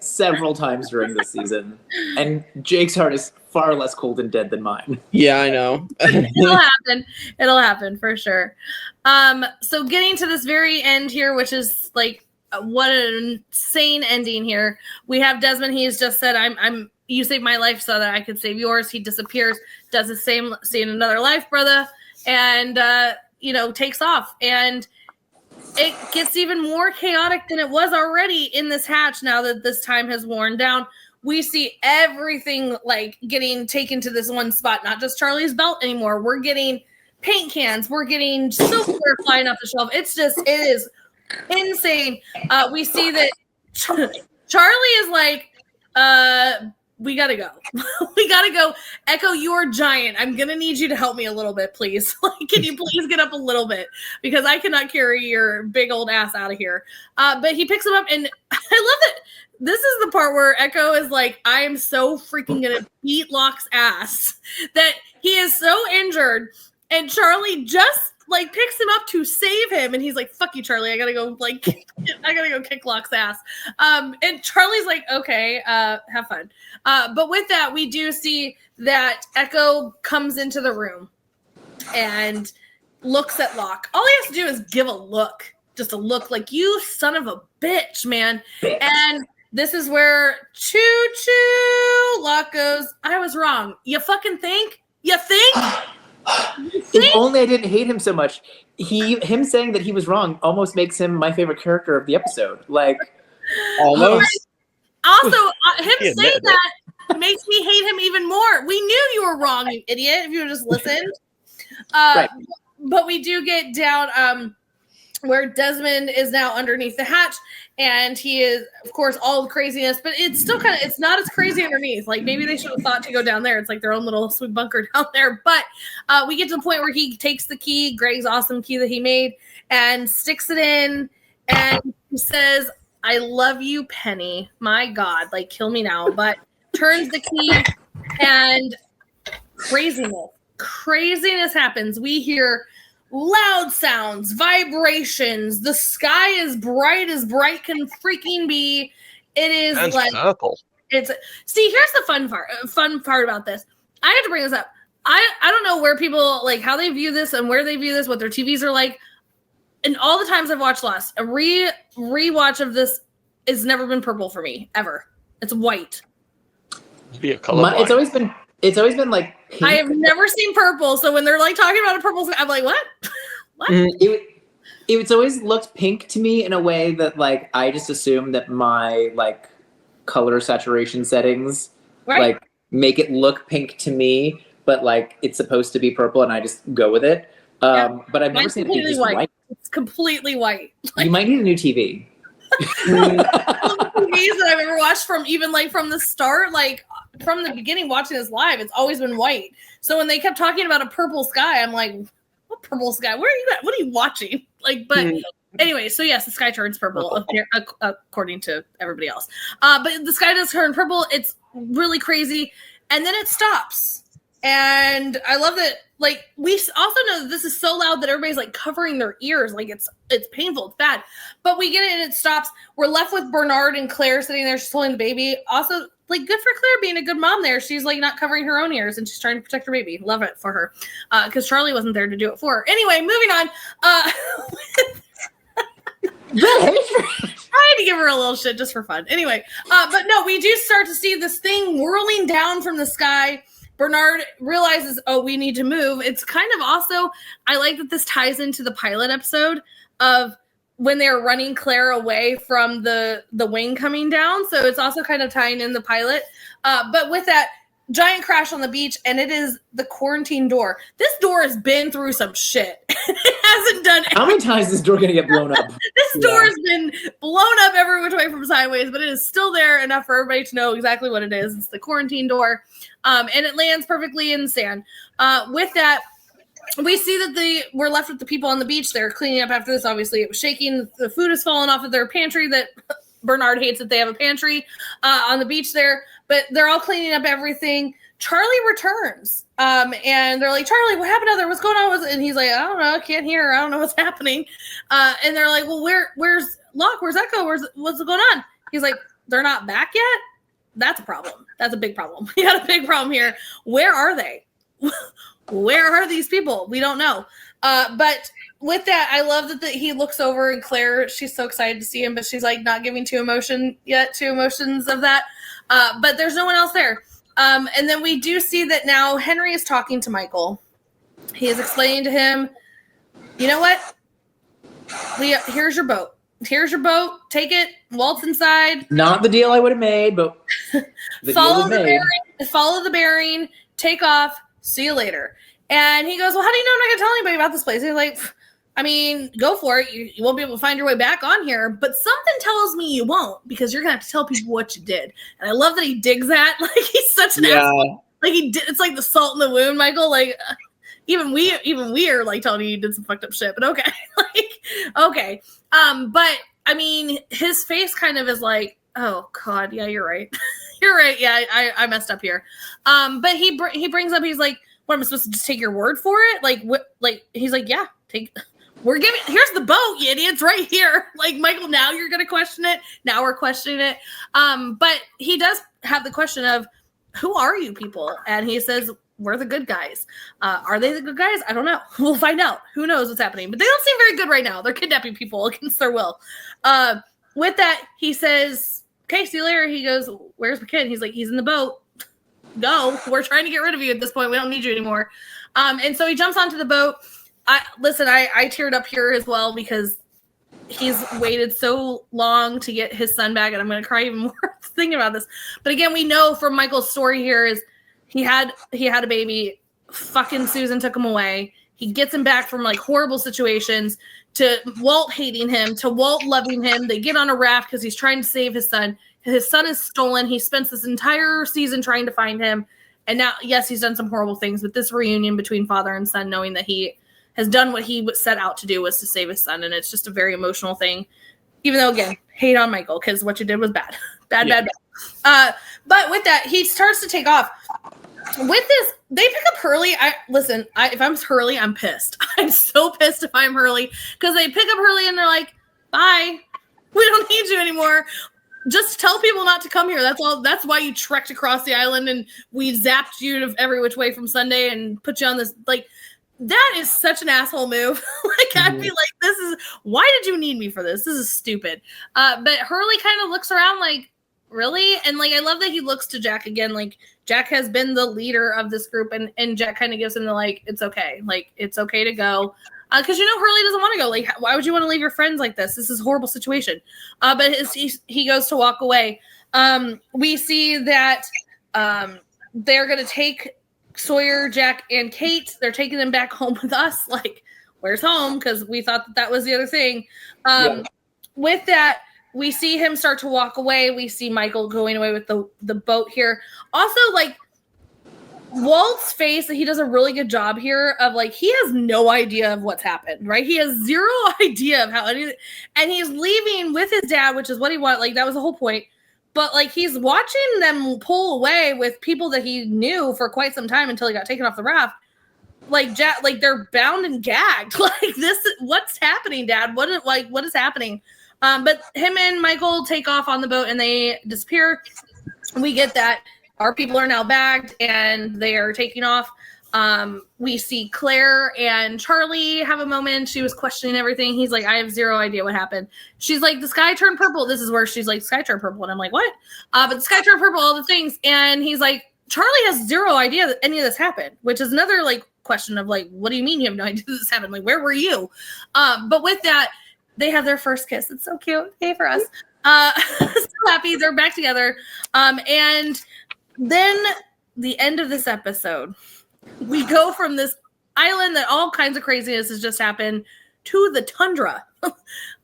several times during this season, and Jake's heart is far less cold and dead than mine. Yeah, I know. It'll happen for sure. So getting to this very end here, which is like what an insane ending here. We have Desmond. He's just said, I'm you saved my life so that I could save yours. He disappears, does the same, see in another life, brother, and takes off. And it gets even more chaotic than it was already in this hatch now that this time has worn down. We see everything like getting taken to this one spot, not just Charlie's belt anymore. We're getting paint cans. We're getting silverware flying off the shelf. It is insane. We see that Charlie is like, we gotta go. We gotta go. Echo, you're giant. I'm gonna need you to help me a little bit, please. Like, can you please get up a little bit? Because I cannot carry your big old ass out of here. But he picks him up, and I love that. This is the part where Echo is like, I am so freaking gonna beat Locke's ass that he is so injured, and Charlie just like picks him up to save him, and he's like, fuck you, Charlie, I gotta go kick Locke's ass. And Charlie's like, okay, have fun. But with that, we do see that Echo comes into the room and looks at Locke. All he has to do is give a look, just a look, like, you son of a bitch, man. And this is where choo-choo Locke goes, I was wrong. You fucking think? You think? If only I didn't hate him so much. Him saying that he was wrong almost makes him my favorite character of the episode. Like, almost. Also, him saying that makes me hate him even more. We knew you were wrong, you idiot, if you had just listened. Right. But we do get down where Desmond is now underneath the hatch, and he is, of course, all the craziness, but it's still it's not as crazy underneath. Like, maybe they should have thought to go down there. It's like their own little sweet bunker down there. But we get to the point where he takes the key, Greg's awesome key that he made, and sticks it in, and he says, I love you, Penny. My God, like, kill me now. But turns the key, and craziness happens. We hear loud sounds, vibrations. The sky is bright as bright can freaking be. It is and like purple. Here's the fun part about this. I have to bring this up. I don't know where people, like, how they view this and where they view this, what their TVs are like. And all the times I've watched Lost, a rewatch of this has never been purple for me ever. It's white. It's always been like pink. I have never seen purple, so when they're like talking about a purple, I'm like, what? What? It's always looked pink to me in a way that, like, I just assume that my, like, color saturation settings like make it look pink to me, but like it's supposed to be purple, and I just go with it. But I've never seen it be just white. It's completely white. You might need a new TV. TVs that I've ever watched from the start, like from the beginning, watching this live, it's always been white. So when they kept talking about a purple sky, I'm like, what purple sky? Where are you at? What are you watching? Like, but anyway, so yes, the sky turns purple according to everybody else. But the sky does turn purple. It's really crazy. And then it stops. And I love that. Like, we also know that this is so loud that everybody's like covering their ears. Like, it's painful. It's bad. But we get it and it stops. We're left with Bernard and Claire sitting there. She's holding the baby. Also, like, good for Claire being a good mom there. She's like not covering her own ears and she's trying to protect her baby. Love it for her. Because Charlie wasn't there to do it for her. Anyway, moving on. I had to give her a little shit just for fun. Anyway, but no, we do start to see this thing whirling down from the sky. Bernard realizes, oh, we need to move. It's kind of also, I like that this ties into the pilot episode of when they're running Claire away from the wing coming down. So it's also kind of tying in the pilot. But with that, giant crash on the beach, and it is the quarantine door. This door has been through some shit. It hasn't done anything. How many times is this door going to get blown up? This door has been blown up every which way from sideways, but it is still there enough for everybody to know exactly what it is. It's the quarantine door. And it lands perfectly in the sand. With that, we see that we're left with the people on the beach. They're cleaning up after this. Obviously, it was shaking. The food has fallen off of their pantry that Bernard hates that they have a pantry on the beach there. But they're all cleaning up everything. Charlie returns. And they're like, Charlie, what happened out there? What's going on? And he's like, I don't know. I can't hear. I don't know what's happening. And they're like, well, where's Locke? Where's Echo? What's going on? He's like, they're not back yet? That's a problem. That's a big problem. We got a big problem here. Where are they? where are these people? We don't know. But with that, I love that he looks over and Claire, she's so excited to see him, but she's like not giving two emotions of that. But there's no one else there. And then we do see that now Henry is talking to Michael. He is explaining to him, you know what? Here's your boat. Here's your boat. Take it. Walt's inside. Not the deal I would have made, but the deal was made. Follow the bearing. Take off. See you later. And he goes, well, how do you know I'm not going to tell anybody about this place? He's like, I mean, go for it. You won't be able to find your way back on here. But something tells me you won't, because you're going to have to tell people what you did. And I love that he digs that. Like, he's such an asshole. Like, it's like the salt in the wound, Michael. Like, even we are like telling you he did some fucked up shit. But okay. Okay. But I mean, his face kind of is like, oh God, yeah, you're right. You're right. Yeah, I messed up here. But he brings up, he's like, what, am I supposed to just take your word for it? Like, what? Like, he's like, yeah, here's the boat, you idiots, right here. Like, Michael, now you're gonna question it. Now we're questioning it. But he does have the question of, who are you people? And he says, we're the good guys. Are they the good guys? I don't know. We'll find out. Who knows what's happening? But they don't seem very good right now. They're kidnapping people against their will. With that, he says, okay, see you later. He goes, where's the kid? He's like, he's in the boat. Go. We're trying to get rid of you at this point. We don't need you anymore. And so he jumps onto the boat. I teared up here as well, because he's waited so long to get his son back, and I'm going to cry even more thinking about this. But again, we know from Michael's story here is he had a baby. Fucking Susan took him away. He gets him back from like horrible situations, to Walt hating him, to Walt loving him. They get on a raft because he's trying to save his son. His son is stolen. He spends this entire season trying to find him. And now, yes, he's done some horrible things, but this reunion between father and son, knowing that he has done what he set out to do, was to save his son. And it's just a very emotional thing. Even though, again, hate on Michael, because what you did was bad. Bad. But with that, he starts to take off. With this, they pick up Hurley. If I'm Hurley, I'm pissed. I'm so pissed if I'm Hurley, because they pick up Hurley and they're like, bye. We don't need you anymore. Just tell people not to come here. That's all. That's why you trekked across the island and we zapped you every which way from Sunday and put you on this. Like, that is such an asshole move. I'd be like, why did you need me for this? This is stupid. But Hurley kind of looks around like, really? And like, I love that he looks to Jack again. Like, Jack has been the leader of this group, and Jack kind of gives him the, like, it's okay. Like, it's okay to go. Because Hurley doesn't want to go. Like, why would you want to leave your friends like this? This is a horrible situation. But he goes to walk away. We see that they're going to take Sawyer, Jack, and Kate. They're taking them back home with us. Like, where's home? Because we thought that was the other thing. With that, we see him start to walk away. We see Michael going away with the boat here. Also, like, Walt's face, he does a really good job here of, like, he has no idea of what's happened, right? He has zero idea of how anything, and he's leaving with his dad, which is what he wanted. Like, that was the whole point. But, like, he's watching them pull away with people that he knew for quite some time until he got taken off the raft. Like, Jack, like, they're bound and gagged. Like, what's happening, Dad? What is happening? But him and Michael take off on the boat and they disappear. We get that our people are now bagged and they are taking off. We see Claire and Charlie have a moment. She was questioning everything. He's like, I have zero idea what happened. She's like, the sky turned purple. This is where she's like, sky turned purple. And I'm like, what? But the sky turned purple, all the things. And he's like, Charlie has zero idea that any of this happened, which is another like question of like, what do you mean you have no idea this happened? Like, where were you? But with that, they have their first kiss. It's so cute. Yay for us. So happy. They're back together. And then the end of this episode, we go from this island that all kinds of craziness has just happened to the tundra.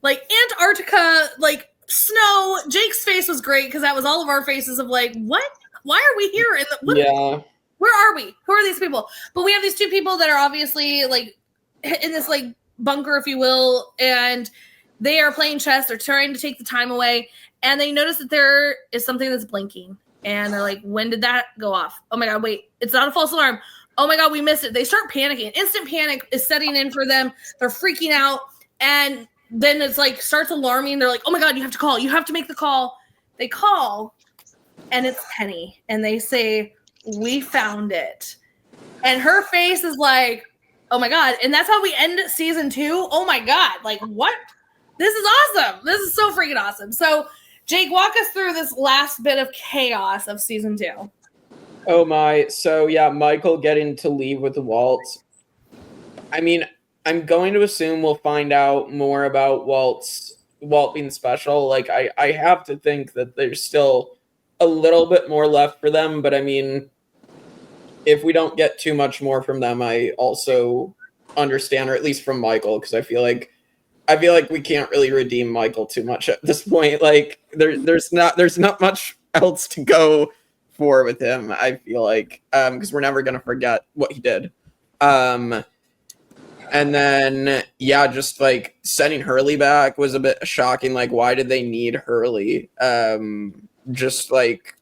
Like Antarctica, like snow. Jake's face was great because that was all of our faces of like, what? Why are we here? Where are we? Who are these people? But we have these two people that are obviously like in this like bunker, if you will, and they are playing chess. They're trying to take the time away, and they notice that there is something that's blinking. And they're like, when did that go off? Oh my God, wait, it's not a false alarm. Oh my God, we missed it. They start panicking. Instant panic is setting in for them. They're freaking out. And then it's like starts alarming. They're like, oh my God, you have to call. You have to make the call. They call, and it's Penny. And they say, we found it. And her face is like, oh my God. And that's how we end season 2. Oh my God. Like, what? This is awesome. This is so freaking awesome. So, Jake, walk us through this last bit of chaos of season 2. Oh my. So, yeah, Michael getting to leave with Walt. I mean, I'm going to assume we'll find out more about Walt being special. Like, I have to think that there's still a little bit more left for them, but I mean, if we don't get too much more from them, I also understand, or at least from Michael, because I feel like we can't really redeem Michael too much at this point. Like there's not much else to go for with him. I feel like because we're never gonna forget what he did. And then yeah, just like sending Hurley back was a bit shocking. Like, why did they need Hurley? Just like.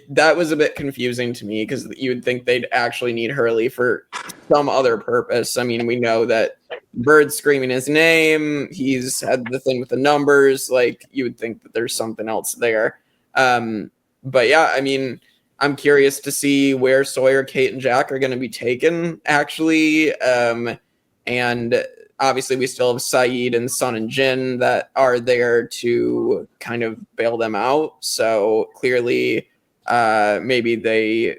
That was a bit confusing to me because you would think they'd actually need Hurley for some other purpose. I mean, we know that Bird's screaming his name. He's had the thing with the numbers. Like, you would think that there's something else there. But yeah, I mean, I'm curious to see where Sawyer, Kate, and Jack are going to be taken, actually. And obviously, we still have Saeed and Sun and Jin that are there to kind of bail them out. So clearly, maybe they,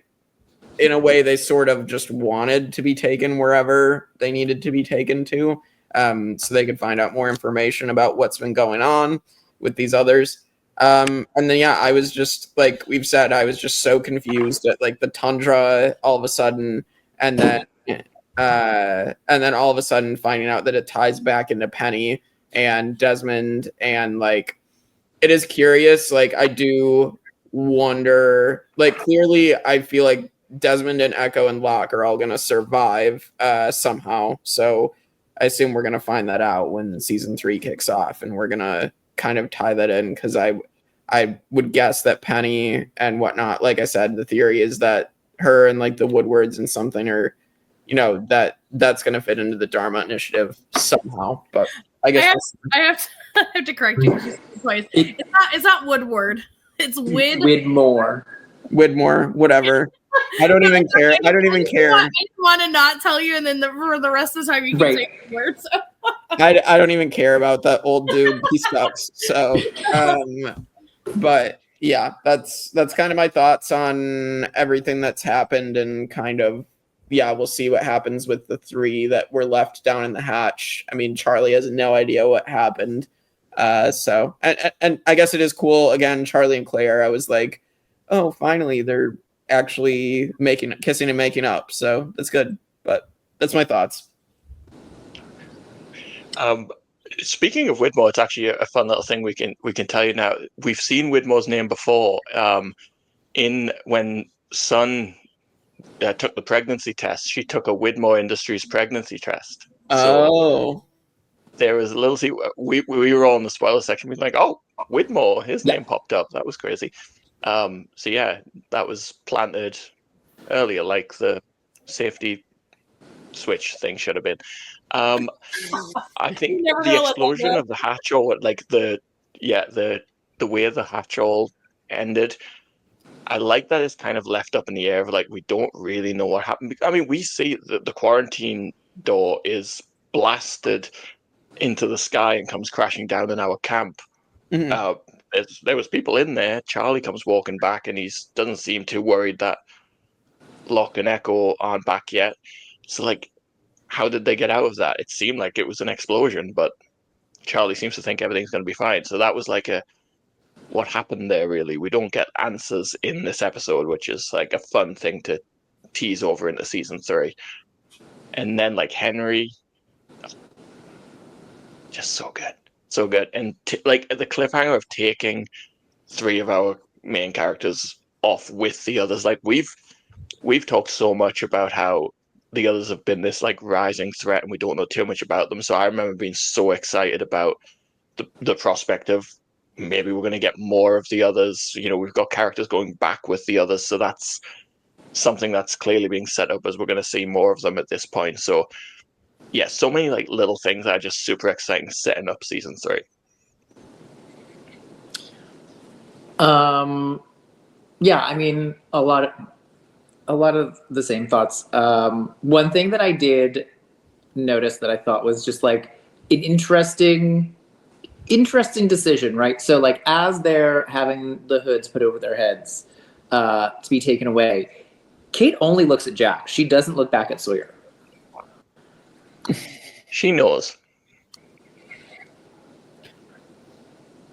in a way, they sort of just wanted to be taken wherever they needed to be taken to, so they could find out more information about what's been going on with these others. And then, yeah, I was just, like we've said, I was just so confused at, like, the tundra all of a sudden, and then all of a sudden finding out that it ties back into Penny and Desmond, and like it is curious. Like, I do wonder, like, clearly I feel like Desmond and Echo and Locke are all gonna survive somehow. So I assume we're gonna find that out when season 3 kicks off, and we're gonna kind of tie that in, because I would guess that Penny and whatnot, like I said, the theory is that her and like the Woodwards and something are, you know, that's going to fit into the Dharma Initiative somehow. But I guess I have to correct you twice. It's not Woodward. It's Widmore. Widmore, whatever. I don't even care. I don't even care. I just want to not tell you, and then for the rest of the time you can say the word. So. I don't even care about that old dude. He sucks. So, but yeah, that's kind of my thoughts on everything that's happened, and kind of, yeah, we'll see what happens with the 3 that were left down in the hatch. I mean, Charlie has no idea what happened. So, and I guess it is cool. Again, Charlie and Claire, I was like, oh, finally, they're actually kissing and making up. So that's good. But that's my thoughts. Speaking of Widmore, it's actually a fun little thing we can tell you now. We've seen Widmore's name before. When Sun took the pregnancy test, she took a Widmore Industries pregnancy test. So there was a little. We were all in the spoiler section. We were like, "Oh, Widmore, his name popped up." That was crazy. So yeah, that was planted earlier, like the safety switch thing should have been. I think the explosion of the hatch, or like the way the hatch all ended, I like that it's kind of left up in the air. Like, we don't really know what happened. I mean, we see that the quarantine door is blasted into the sky and comes crashing down in our camp. Mm-hmm. There was people in there. Charlie comes walking back, and he doesn't seem too worried that Locke and Echo aren't back yet. So, like, how did they get out of that? It seemed like it was an explosion, but Charlie seems to think everything's going to be fine. So that was like what happened there, really. We don't get answers in this episode, which is like a fun thing to tease over into season 3. And then, like, Henry, just so good. So good. And like the cliffhanger of taking 3 of our main characters off with the others. Like, we've talked so much about how the others have been this like rising threat, and we don't know too much about them. So I remember being so excited about the prospect of maybe we're going to get more of the others. You know, we've got characters going back with the others, so that's something that's clearly being set up as we're going to see more of them at this point. So yeah, so many like little things that are just super exciting setting up season 3. Yeah, I mean, a lot of a lot of the same thoughts. One thing that I did notice that I thought was just like an interesting decision, right? So like as they're having the hoods put over their heads to be taken away, Kate only looks at Jack. She doesn't look back at Sawyer. She knows.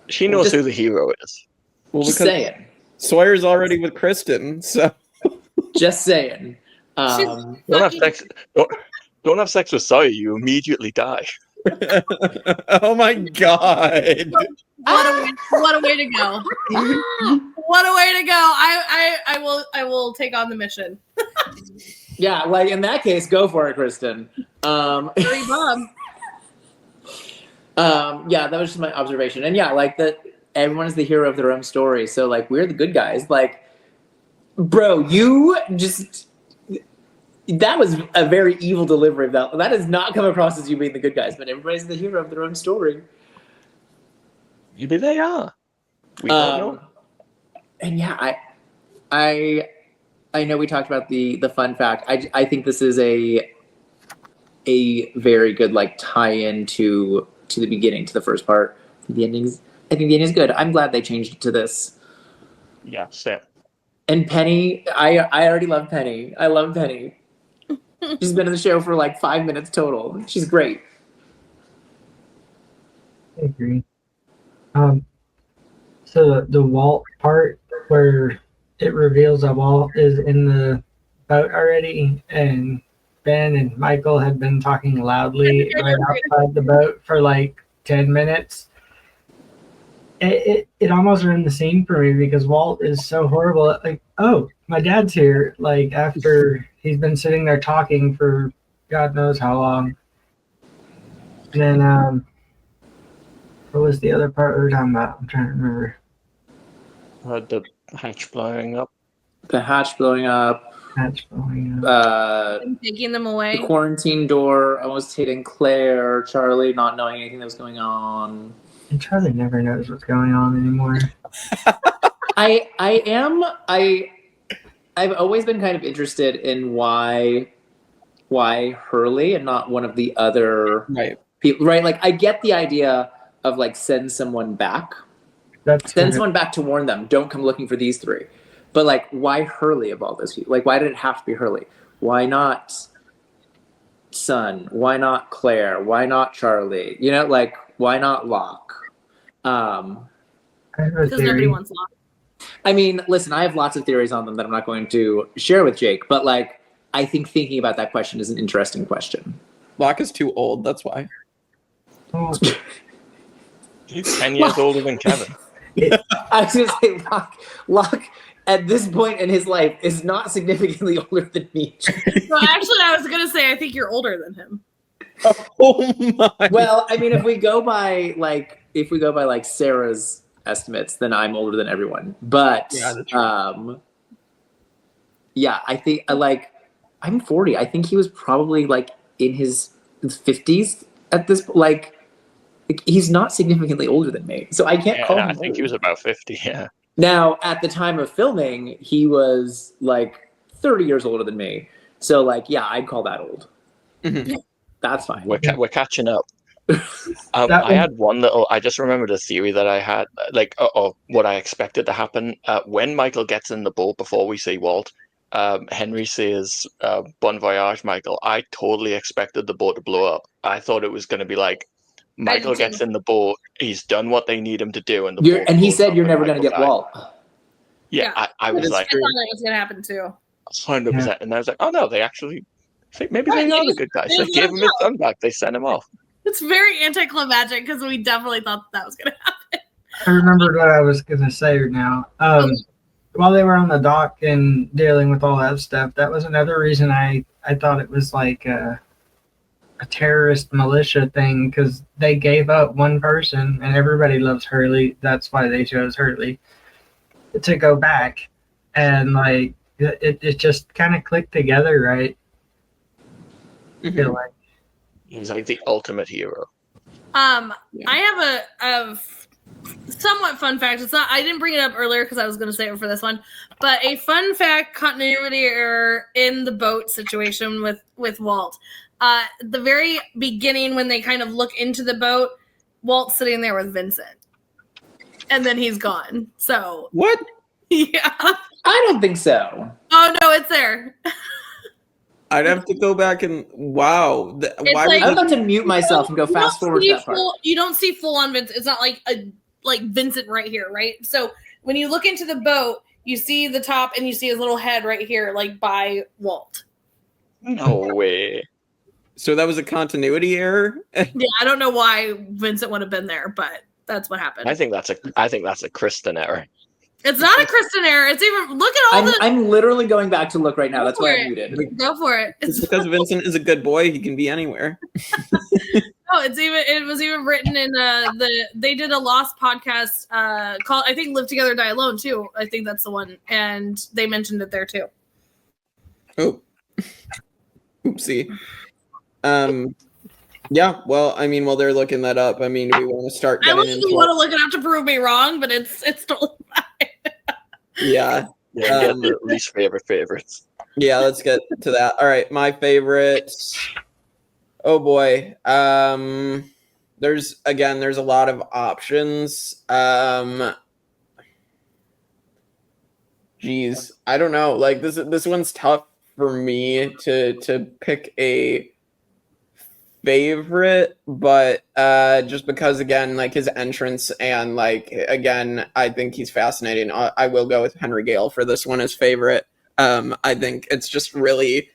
She knows who the hero is. Well, Just because saying. Sawyer's already with Kristen, so Just saying. Don't have sex. Don't have sex with Sawyer. You immediately die. Oh my god! What a way to go! What a way to go! I will take on the mission. Yeah, like in that case, go for it, Kristen. Free Bob. Yeah, that was just my observation. And yeah, like that everyone is the hero of their own story. So like we're the good guys. Like, bro, you just that was a very evil delivery of that. That does not come across as you being the good guys, but everybody's the hero of their own story. Maybe they are. We don't know. And yeah, I know we talked about the fun fact. I think this is a very good like tie-in to the beginning, to the first part. I think the ending is good. I'm glad they changed it to this. Yeah, same. And Penny, I already love Penny. I love Penny. She's been in the show for like 5 minutes total. She's great. I agree. So the Walt part where it reveals that Walt is in the boat already, and Ben and Michael had been talking loudly right outside the boat for like 10 minutes. It almost ruined the scene for me because Walt is so horrible. Like, oh, my dad's here. Like after he's been sitting there talking for God knows how long. And then what was the other part we were talking about? I'm trying to remember. The hatch blowing up. The hatch blowing up. Taking them away. The quarantine door almost hitting Claire. Charlie not knowing anything that was going on. And Charlie never knows what's going on anymore. I've always been kind of interested in why Hurley and not one of the other people, right? Like I get the idea of like send someone back. Send someone back to warn them, don't come looking for these three. But like why Hurley of all those people? Like why did it have to be Hurley? Why not Sun? Why not Claire? Why not Charlie? You know, like why not Locke? Because nobody wants Locke. I mean, listen, I have lots of theories on them that I'm not going to share with Jake, but like, I think thinking about that question is an interesting question. Locke is too old, that's why. He's 10 years older than Kevin. I was going to say, Locke, at this point in his life, is not significantly older than me. Well, actually, I was going to say, I think you're older than him. Oh my. Well, I mean, if we go by like Sarah's estimates, then I'm older than everyone. But yeah, I think like I'm 40. I think he was probably like in his 50s at this like he's not significantly older than me. So I can't call him I think old. he was about 50, yeah. Now, at the time of filming, he was like 30 years older than me. So like, yeah, I'd call that old. Mm-hmm. That's fine. We're catching up. I had one little. I just remembered a theory that I had, like, what I expected to happen when Michael gets in the boat before we see Walt. Henry says, "Bon voyage, Michael." I totally expected the boat to blow up. I thought it was going to be like Michael gets in the boat, he's done what they need him to do, and he said, "You're never going to get Walt." Yeah, I was like, I thought that was going to happen too. 100%, and I was like, "Oh no, they actually." Maybe they are the good guys. They gave him his son back. They sent him off. It's very anticlimactic because we definitely thought that was going to happen. I remembered what I was going to say now. While they were on the dock and dealing with all that stuff, that was another reason I thought it was like a terrorist militia thing, because they gave up one person and everybody loves Hurley. That's why they chose Hurley to go back. And like it just kind of clicked together, right? I feel like. He's like the ultimate hero. I have somewhat fun fact. It's not. I didn't bring it up earlier because I was going to save it for this one. But a fun fact, continuity error in the boat situation with Walt. The very beginning, when they kind of look into the boat, Walt's sitting there with Vincent, and then he's gone. So what? Yeah, I don't think so. Oh no, it's there. I'd have to go back and wow. Why like, I'm about to mute myself and go fast forward to that part. You don't see full on Vincent. It's not like Vincent right here, right? So when you look into the boat, you see the top and you see his little head right here, like by Walt. No way. So that was a continuity error? Yeah, I don't know why Vincent would have been there, but that's what happened. I think that's a Kristen error. It's not a Kristen error. It's even look at all I'm literally going back to look right now. That's why I'm muted. Go for it. It's because Vincent is a good boy. He can be anywhere. No, it was even written in they did a Lost podcast called, I think, Live Together Die Alone too. I think that's the one, and they mentioned it there too. Oh, oopsie. Yeah. Well, I mean, while they're looking that up, I mean, do we want to start getting into? You want to look it up to prove me wrong, but it's totally fine. Yeah. Get the least favorite favorites. Yeah, let's get to that. All right, my favorites. Oh boy. There's a lot of options. Geez, I don't know. Like this one's tough for me to pick a favorite, but just because, again, like his entrance and like, again, I think he's fascinating. I will go with Henry Gale for this one as favorite. I think it's just really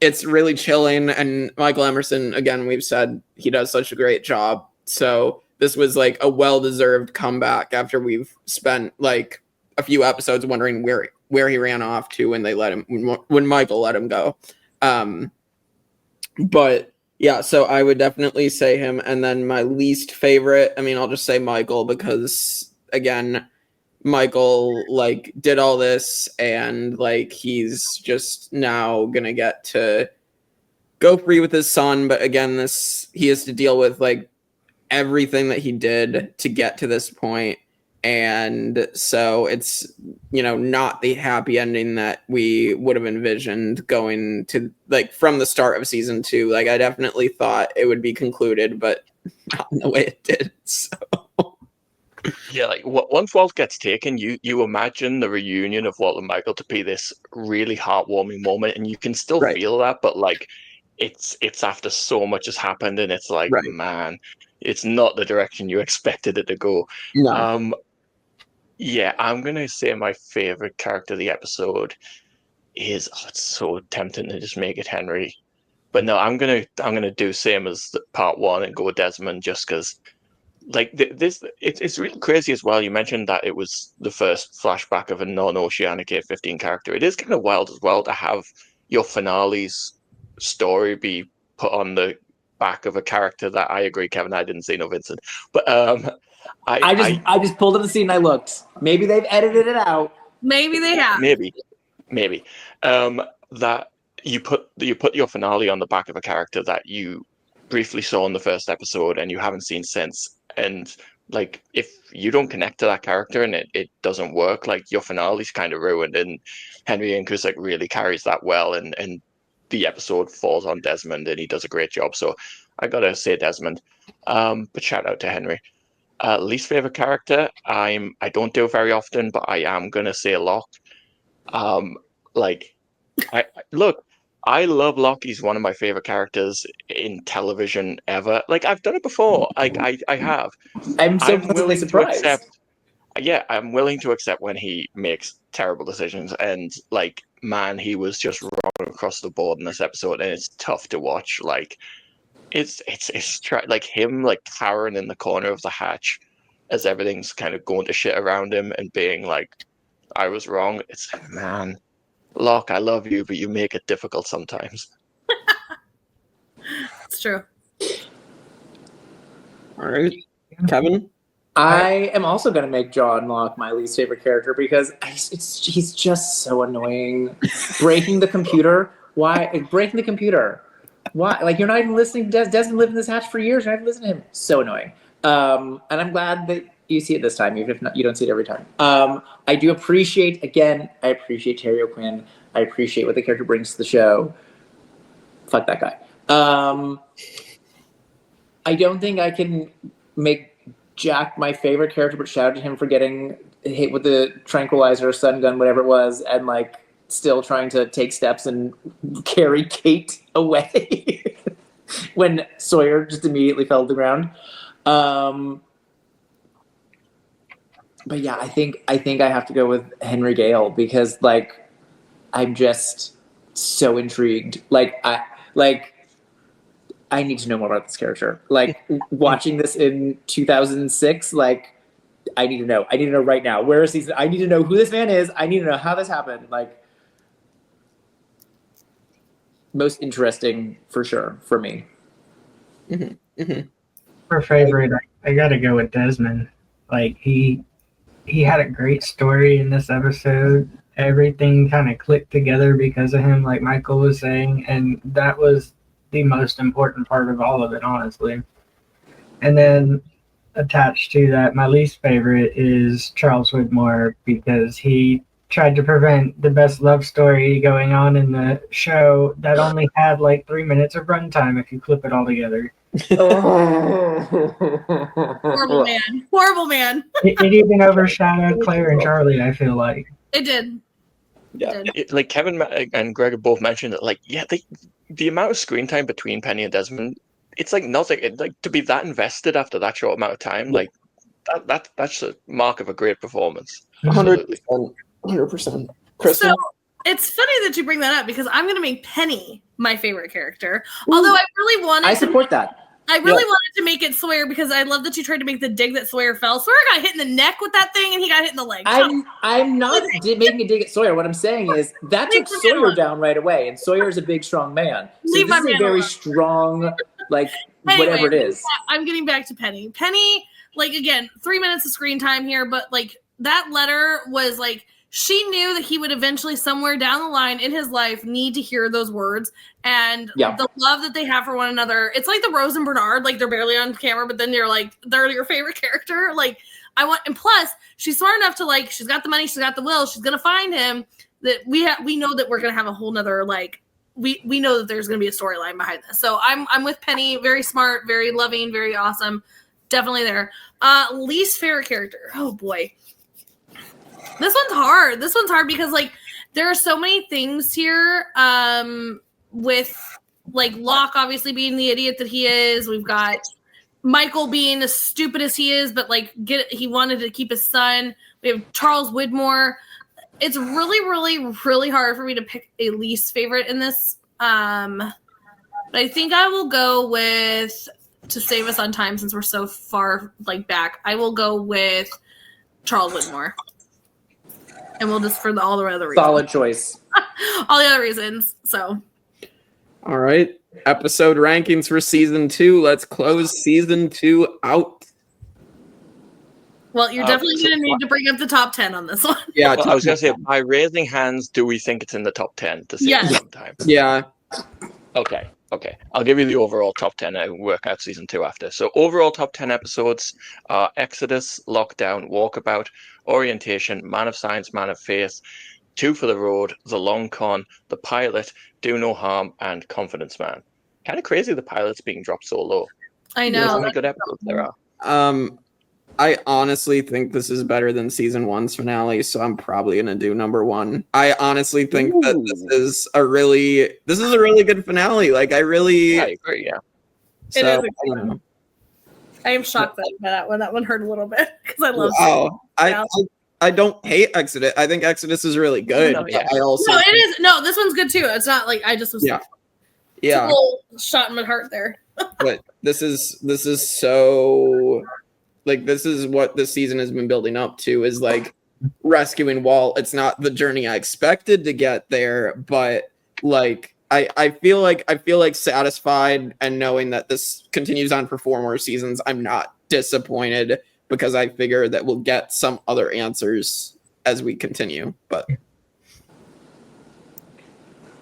chilling, and Michael Emerson, again, we've said he does such a great job. So this was like a well-deserved comeback after we've spent like a few episodes wondering where he ran off to when Michael let him go. But yeah, so I would definitely say him. And then my least favorite, I mean, I'll just say Michael because, again, Michael, like, did all this and, like, he's just now going to get to go free with his son. But, again, he has to deal with, like, everything that he did to get to this point. And so it's, not the happy ending that we would have envisioned going to, like, from the start of season 2. Like, I definitely thought it would be concluded, but not in the way it did. So yeah, like once Walt gets taken, you imagine the reunion of Walt and Michael to be this really heartwarming moment, and you can still feel that, but like it's after so much has happened, and it's like, man, it's not the direction you expected it to go. No. Yeah, I'm gonna say my favorite character of the episode is. it's so tempting to just make it Henry, but no, I'm gonna do same as part 1 and go Desmond, just because, like, it's really crazy as well. You mentioned that it was the first flashback of a non-Oceanic 815 character. It is kind of wild as well to have your finale's story be put on the back of a character that, I agree, Kevin, I didn't see no Vincent, but I just pulled up the scene and I looked. Maybe they've edited it out. Maybe they have. Maybe. That you put your finale on the back of a character that you briefly saw in the first episode and you haven't seen since. And like, if you don't connect to that character and it doesn't work, like, your finale's kind of ruined. And Henry Ian-Cusick really carries that well, and the episode falls on Desmond and he does a great job. So I gotta say Desmond. But shout out to Henry. Least favorite character, I don't do it very often, but I am gonna say Locke. I love Locke. He's one of my favorite characters in television ever. Like, I've done it before. I have. I'm so pleasantly surprised. I'm willing to accept when he makes terrible decisions, and like, man, he was just wrong across the board in this episode, and it's tough to watch. Like, it's like him, like, cowering in the corner of the hatch as everything's kind of going to shit around him and being like, I was wrong. It's like, man, Locke, I love you, but you make it difficult sometimes. It's true. All right, Kevin? I am also going to make John Locke my least favorite character because he's just so annoying. Breaking the computer. Why? Breaking the computer. Why? Like, you're not even listening to Desmond lived in this hatch for years. You're not even listening to him. So annoying. And I'm glad that you see it this time, even if not, you don't see it every time. I do appreciate, again, I appreciate Terry O'Quinn. I appreciate what the character brings to the show. Fuck that guy. I don't think I can make Jack my favorite character, but shout out to him for getting hit with the tranquilizer, stun gun, whatever it was, and like still trying to take steps and carry Kate away when Sawyer just immediately fell to the ground. But yeah, I think I have to go with Henry Gale because like I'm just so intrigued. I need to know more about this character. Like watching this in 2006, like I need to know. I need to know right now. Where is he? I need to know who this man is. I need to know how this happened. Like most interesting for sure for me. For favorite, I gotta go with Desmond. Like he had a great story in this episode. Everything kind of clicked together because of him, like Michael was saying, and that was the most important part of all of it, honestly. And then attached to that, my least favorite is Charles Widmore because he tried to prevent the best love story going on in the show that only had like 3 minutes of runtime if you clip it all together. Horrible man. Horrible man. It even overshadowed Claire and Charlie, I feel like. It did. Yeah. Like Kevin and Greg have both mentioned that, like, yeah, the amount of screen time between Penny and Desmond, it's like nothing. Like to be that invested after that short amount of time, like that's a mark of a great performance. 100%. 100%. Kristen? So it's funny that you bring that up because I'm going to make Penny my favorite character. Although I really wanted I support that. I really wanted to make it Sawyer because I love that you tried to make the dig that Sawyer fell. Sawyer got hit in the neck with that thing and he got hit in the leg. I'm not making a dig at Sawyer. What I'm saying is that took Sawyer down right away, and Sawyer's a big, strong man. So Leave this my is a man very alone. strong, like Anyway, whatever it is. I'm getting back to Penny. Penny, like again, 3 minutes of screen time here, but like that letter was like she knew that he would eventually somewhere down the line in his life need to hear those words and the love that they have for one another. It's like the Rose and Bernard, like they're barely on camera, but then they're your favorite character. Like and plus she's smart enough to like, she's got the money, she's got the will, she's going to find him. That we know that we're going to have a whole nother, like, we know that there's going to be a storyline behind this. So I'm with Penny, very smart, very loving, very awesome. Definitely there. Least favorite character. Oh boy. This one's hard because like there are so many things here with like Locke obviously being the idiot that he is. We've got Michael being as stupid as he is, but like he wanted to keep his son. We have Charles Widmore. It's really, really, really hard for me to pick a least favorite in this. But I think I will go with, to save us on time since we're so far like back, I will go with Charles Widmore. And we'll just for all the other reasons. Solid choice. All the other reasons. So. All right. Episode rankings for season 2. Let's close season 2 out. Well, you're definitely going to need to bring up the top 10 on this one. Yeah. Well, I was going to say, by raising hands, do we think it's in the top 10 to see sometime? Yeah. Okay. I'll give you the overall top 10 and work out season 2 after. So overall top 10 episodes are Exodus, Lockdown, Walkabout, Orientation, Man of Science, Man of Faith, Two for the Road, The Long Con, The Pilot, Do No Harm, and Confidence Man. Kind of crazy the pilot's being dropped so low. I know. How many good episodes there are? I honestly think this is better than season 1's finale, so I'm probably gonna do number 1. I honestly think that this is a really good finale. Like I agree, yeah. So, It is I don't know. I am shocked by that one. That one hurt a little bit because I love. Wow. I don't hate Exodus. I think Exodus is really good. No, yeah. I also it is. No, this one's good too. It's not like I just was. Yeah. It's a little shot in my heart there. But this is so. Like, this is what this season has been building up to, is like rescuing Walt. It's not the journey I expected to get there, but like I feel like satisfied, and knowing that this continues on for 4 more seasons, I'm not disappointed because I figure that we'll get some other answers as we continue. But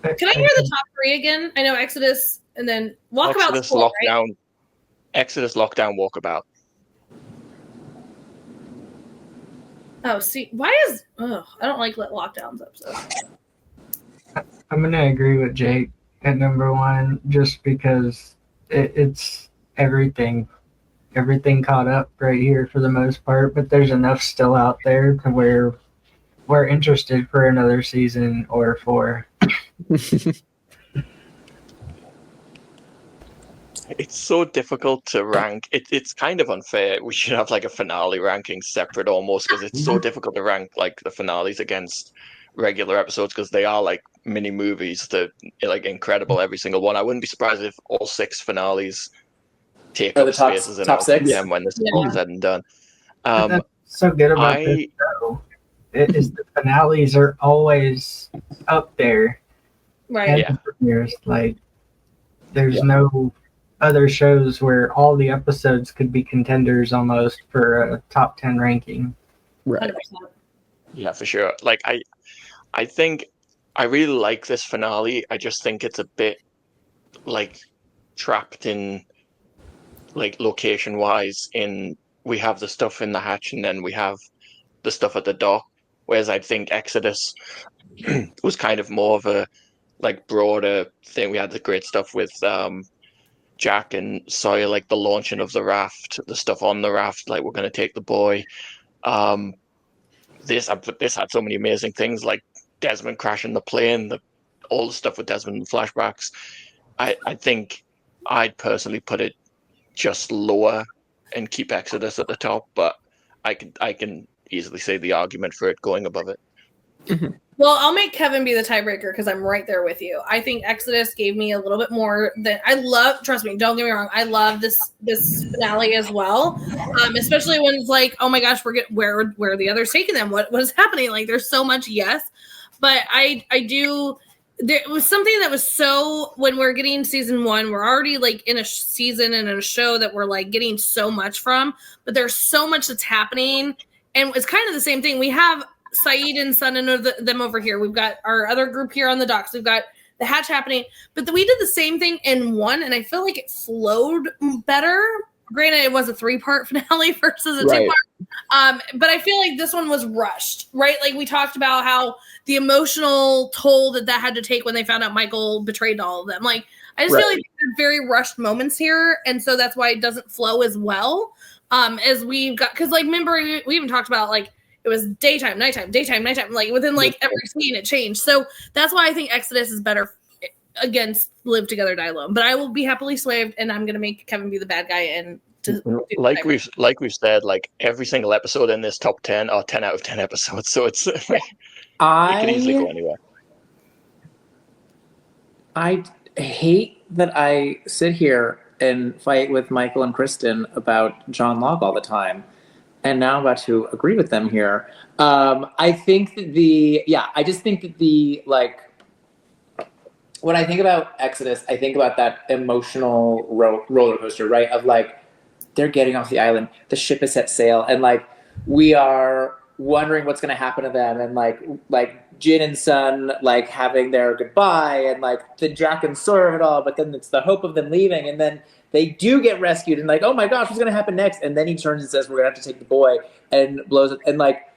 can I hear the top 3 again? I know Exodus and then Walkabout. Exodus, Lockdown, Walkabout. Oh, see, why is I don't like lockdowns episodes. I'm gonna agree with Jake at number one, just because it's everything caught up right here for the most part. But there's enough still out there to where we're interested for another season or 4. It's so difficult to rank. It's kind of unfair. We should have like a finale ranking separate almost, because it's so difficult to rank like the finales against regular episodes, because they are like mini movies. They're like incredible, every single one. I wouldn't be surprised if all 6 finales take up spaces in top our 6 10 when this is all said and done. That's so good about this show. It is the finales are always up there. Right. And premieres, like there's no other shows where all the episodes could be contenders almost for a top 10 ranking. Right. 100%. Yeah, for sure. Like I think I really like this finale. I just think it's a bit like trapped in like location wise in we have the stuff in the hatch and then we have the stuff at the dock. Whereas I think Exodus was kind of more of a like broader thing. We had the great stuff with Jack and Sawyer, like the launching of the raft, the stuff on the raft, like we're going to take the boy. This had so many amazing things, like Desmond crashing the plane, all the stuff with Desmond in flashbacks. I think I'd personally put it just lower and keep Exodus at the top, but I can easily say the argument for it going above it. Well, I'll make Kevin be the tiebreaker because I'm right there with you. I think Exodus gave me a little bit more than I love. Trust me, don't get me wrong. I love this finale as well, especially when it's like, oh my gosh, where are the others taking them? What is happening? Like, there's so much but I do. There was something that was so when we're getting season 1, we're already like in a season and in a show that we're like getting so much from, but there's so much that's happening, and it's kind of the same thing. We have Saeed and Son and them over here. We've got our other group here on the docks. We've got the hatch happening, but we did the same thing in 1, and I feel like it flowed better. Granted, it was a 3-part finale versus a 2-part. But I feel like this one was rushed, right? Like we talked about how the emotional toll that had to take when they found out Michael betrayed all of them. Like I just feel like there are very rushed moments here, and so that's why it doesn't flow as well as we've got. Because like remember we even talked about like it was daytime, nighttime, daytime, nighttime. Like within like every scene, it changed. So that's why I think Exodus is better against Live Together, Die Alone. But I will be happily swayed, and I'm gonna make Kevin be the bad guy. And like we've said, like every single episode in this top 10 are 10 out of 10 episodes. So it's it can easily go anywhere. I hate that I sit here and fight with Michael and Kristen about John Locke all the time. And now I'm about to agree with them here. I think that I just think that like, when I think about Exodus, I think about that emotional roller coaster, right? Of like, they're getting off the island, the ship is set sail, and like, we are wondering what's going to happen to them, and like Jin and Son like having their goodbye, and like the Jack and Sawyer of it all, but then it's the hope of them leaving, and then they do get rescued, and like, oh my gosh, what's going to happen next? And then he turns and says, we're going to have to take the boy, and blows it. And like,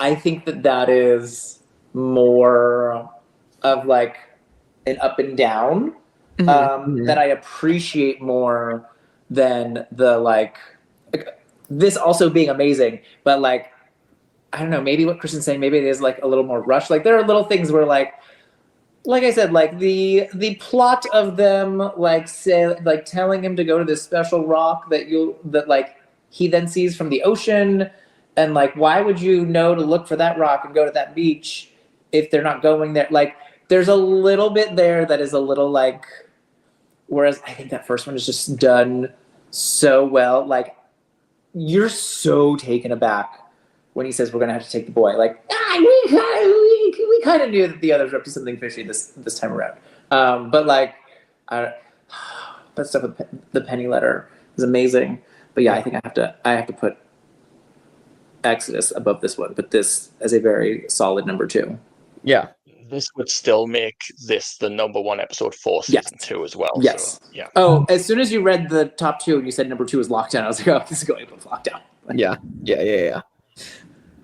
I think that is more of like an up and down that I appreciate more than the like this also being amazing, but like, I don't know, maybe what Kristen's saying, maybe it is like a little more rushed. Like there are little things where like I said, like the plot of them like say like telling him to go to this special rock that like he then sees from the ocean, and like why would you know to look for that rock and go to that beach if they're not going there? Like there's a little bit there that is a little like, whereas I think that first one is just done so well. Like you're so taken aback when he says we're gonna have to take the boy. Like we kind of knew that the others were up to something fishy this time around. But like that stuff with the penny letter is amazing. But yeah, I think I have to put Exodus above this one, but this as a very solid number 2. Yeah. This would still make this the number 1 episode for season 2 as well. Yes. So, yeah. Oh, as soon as you read the top 2 and you said number 2 is Lockdown, I was like, oh, this is going above Lockdown. Yeah.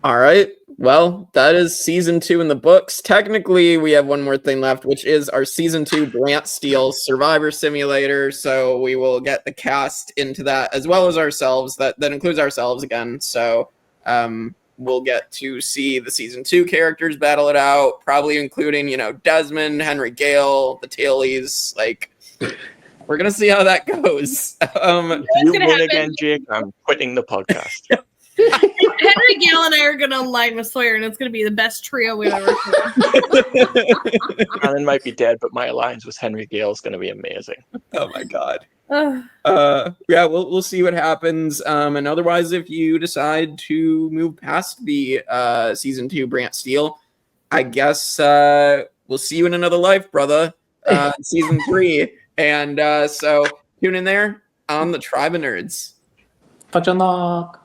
All right. Well, that is season 2 in the books. Technically, we have one more thing left, which is our season 2 Brant Steele Survivor Simulator. So we will get the cast into that as well as ourselves. That includes ourselves again. So we'll get to see the season 2 characters battle it out, probably including, Desmond, Henry Gale, the Tailies. Like, we're gonna see how that goes. If you win again, Jake, I'm quitting the podcast. Henry Gale and I are going to align with Sawyer, and it's going to be the best trio we've ever seen. Alan might be dead, but my alliance with Henry Gale is going to be amazing. Oh my god. Yeah, we'll see what happens. And otherwise, if you decide to move past the season 2 Brant Steele, I guess we'll see you in another life, brother. Season 3. And so tune in there on the Tribe of Nerds. Fudge unlock.